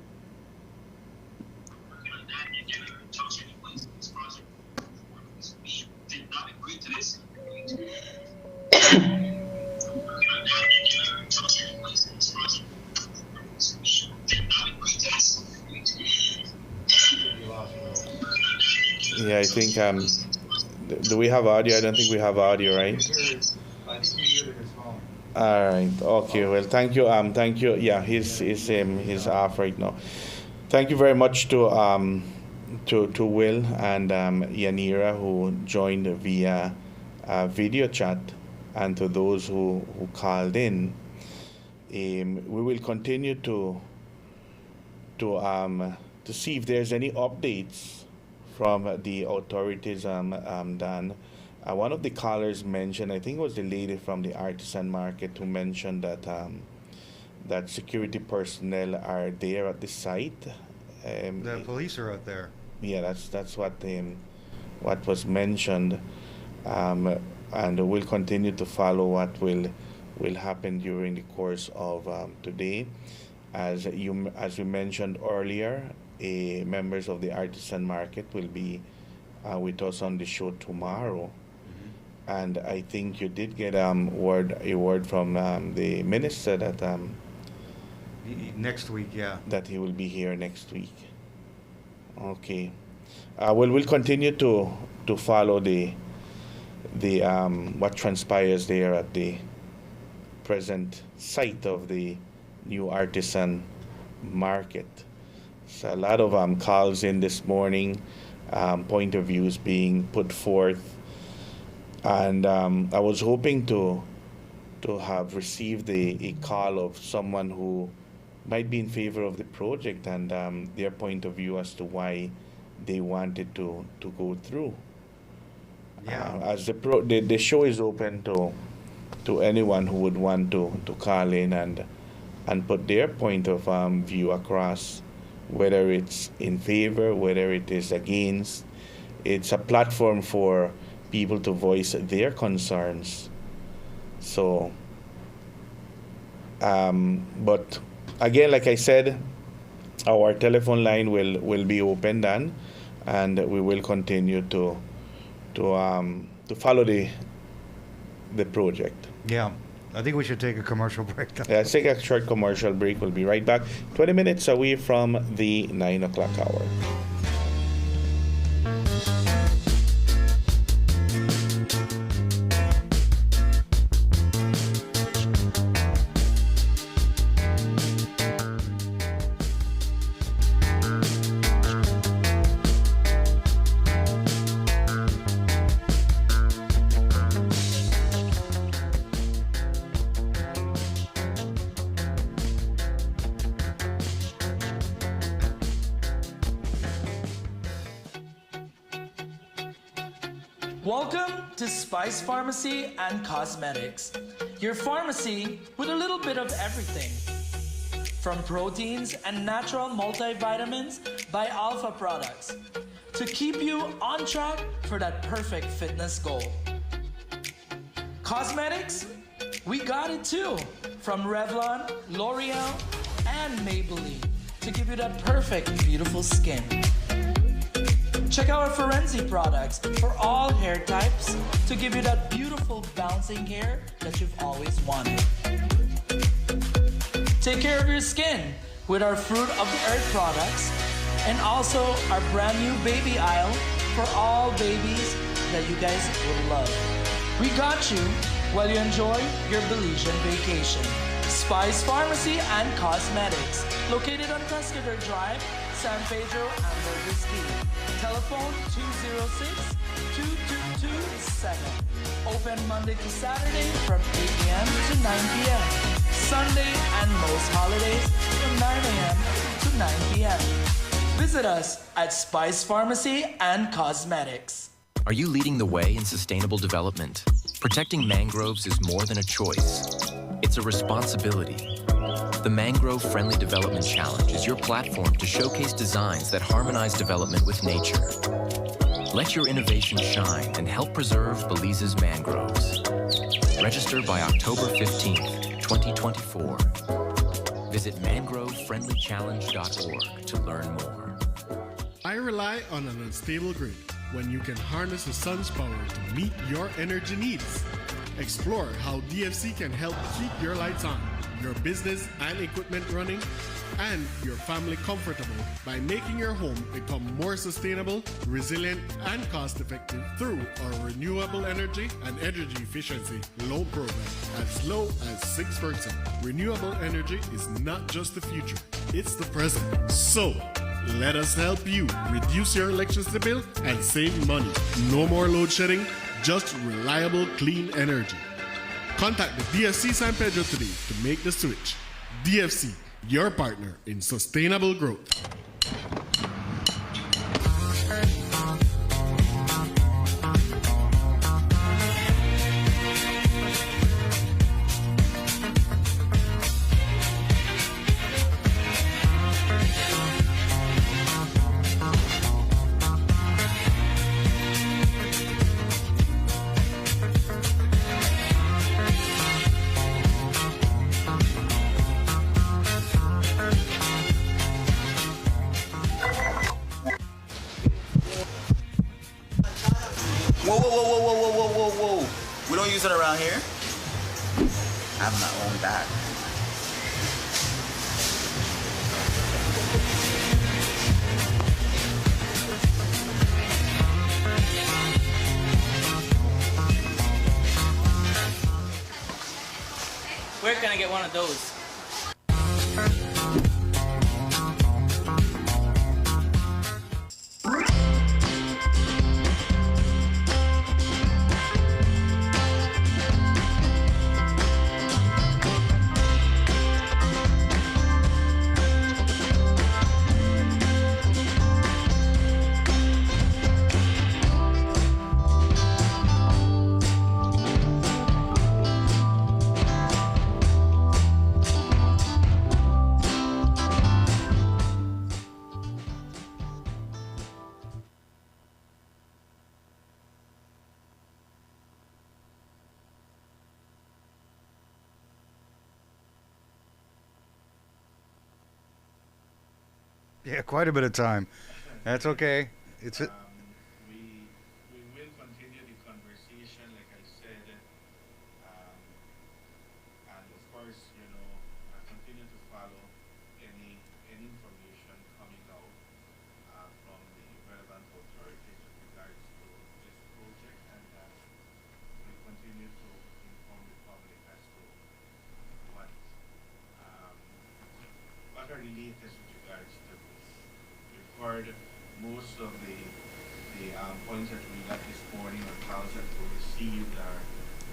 [SPEAKER 5] Yeah, I think, do we have audio? I don't think we have audio, right? All right. Okay. Well, thank you. Thank you. Yeah, he's off right now. Thank you very much to Will and Yanira, who joined via video chat, and to those who called in. We will continue to see if there's any updates from the authorities, Dan. One of the callers mentioned, I think it was the lady from the artisan market, who mentioned that security personnel are there at the site.
[SPEAKER 19] The police are out there.
[SPEAKER 5] Yeah, that's what was mentioned, and we'll continue to follow what will happen during the course of today. As we mentioned earlier, members of the artisan market will be with us on the show tomorrow. And I think you did get a word from the minister that
[SPEAKER 19] next week, yeah,
[SPEAKER 5] that he will be here next week. Okay. Well, we'll continue to follow the what transpires there at the present site of the new artisan market. So a lot of calls in this morning, point of views being put forth, and I was hoping to have received a call of someone who might be in favor of the project and their point of view as to why they wanted to go through.
[SPEAKER 19] Yeah.
[SPEAKER 5] As the show is open to anyone who would want to call in and put their point of view across, whether it's in favor, whether it is against. It's a platform for people to voice their concerns. So, but again, like I said, our telephone line will be open then, and we will continue to follow the project.
[SPEAKER 19] Yeah. I think we should take a commercial break.
[SPEAKER 5] Yeah, let's take a short commercial break. We'll be right back. 20 minutes away from the 9 o'clock hour.
[SPEAKER 8] Welcome to Spice Pharmacy and Cosmetics, your pharmacy with a little bit of everything. From proteins and natural multivitamins by Alpha Products to keep you on track for that perfect fitness goal. Cosmetics, we got it too. From Revlon, L'Oreal, and Maybelline to give you that perfect, beautiful skin. Check out our Forensic products for all hair types to give you that beautiful bouncing hair that you've always wanted. Take care of your skin with our Fruit of the Earth products and also our brand new baby aisle for all babies that you guys would love. We got you while you enjoy your Belizean vacation. Spice Pharmacy and Cosmetics, located on Pescador Drive, San Pedro, and Burgess. Telephone 206-2227. Open Monday to Saturday from 8 a.m. to 9 p.m. Sunday and most holidays from 9 a.m. to 9 p.m. Visit us at Spice Pharmacy and Cosmetics.
[SPEAKER 7] Are you leading the way in sustainable development? Protecting mangroves is more than a choice. It's a responsibility. The Mangrove Friendly Development Challenge is your platform to showcase designs that harmonize development with nature. Let your innovation shine and help preserve Belize's mangroves. Register by October 15th, 2024. Visit mangrovefriendlychallenge.org to learn more.
[SPEAKER 3] I rely on an unstable grid when you can harness the sun's power to meet your energy needs. Explore how DFC can help keep your lights on, your business and equipment running, and your family comfortable by making your home become more sustainable, resilient, and cost-effective through our renewable energy and energy efficiency loan program as low as 6%. Renewable energy is not just the future, it's the present. So, let us help you reduce your electricity bill and save money. No more load shedding, just reliable, clean energy. Contact the DFC San Pedro today to make the switch. DFC, your partner in sustainable growth.
[SPEAKER 21] season around here. I have my own bag.
[SPEAKER 22] Where can I get one of those?
[SPEAKER 19] Yeah, quite a bit of time. That's okay. It's a,
[SPEAKER 1] We will continue the conversation, like I said, and of course, continue to follow any information coming out from the relevant authorities with regards to this project, and we continue to inform the public as to what what are the latest with regards to this. We've heard most of the points that we got this morning or calls that we received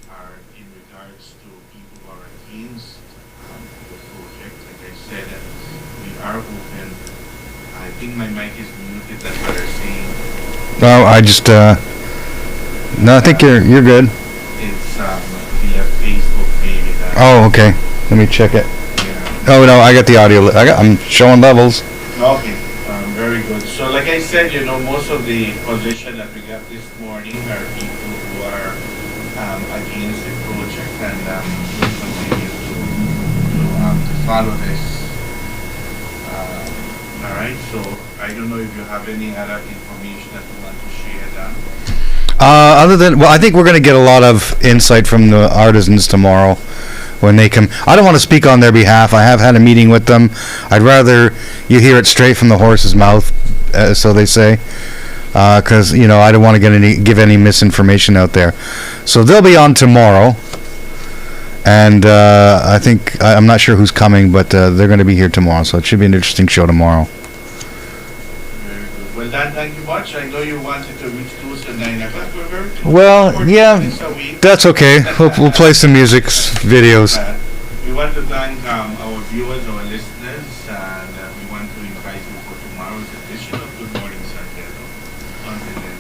[SPEAKER 1] are in regards to people who are against the project. Like I said, we are open. I think my mic is muted. That's what they're saying.
[SPEAKER 19] no, I just no, I think you're good.
[SPEAKER 1] It's via Facebook maybe.
[SPEAKER 19] Oh, okay. Let me check it.
[SPEAKER 1] Yeah.
[SPEAKER 19] Oh no, I got the audio. I'm showing levels.
[SPEAKER 1] Okay, very good. So like I said, most of the position that we got this morning are people who are against the project, and we'll continue to follow this. All right, so I don't know if you have any other information that you want to share, Dan.
[SPEAKER 19] Other than, well, I think we're going to get a lot of insight from the artisans tomorrow when they come. I don't want to speak on their behalf. I have had a meeting with them. I'd rather you hear it straight from the horse's mouth, so they say, because I don't want to give any misinformation out there. So they'll be on tomorrow, and I think I'm not sure who's coming, but they're going to be here tomorrow. So it should be an interesting show tomorrow.
[SPEAKER 1] Very good. Well, Dan, thank you much. I know you wanted to reach to us at 9 o'clock.
[SPEAKER 19] Well, yeah, that's okay. We'll play some music videos.
[SPEAKER 1] We want to thank our viewers, our listeners, and we want to invite you for tomorrow's edition of Good Morning San Pedro. Until then.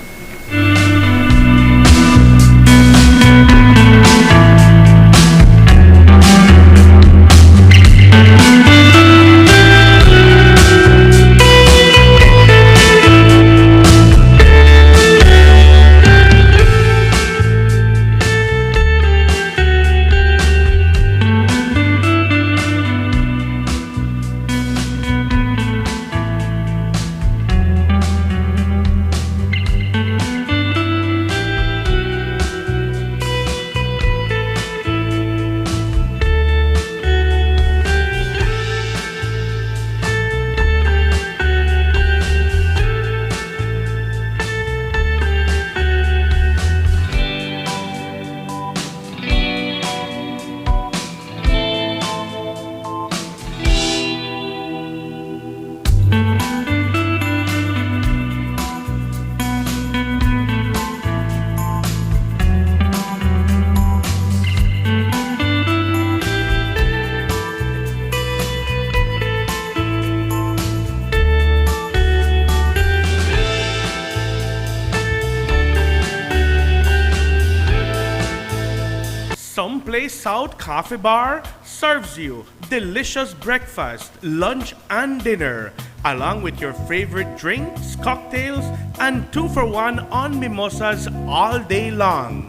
[SPEAKER 1] Someplace South Coffee Bar serves you delicious breakfast, lunch, and dinner, along with your favorite drinks, cocktails, and 2-for-1 on mimosas all day long.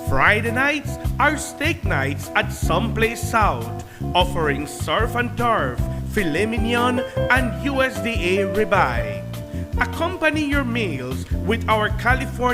[SPEAKER 1] Friday nights are steak nights at Someplace South, offering surf and turf, filet mignon, and USDA ribeye. Accompany your meals with our California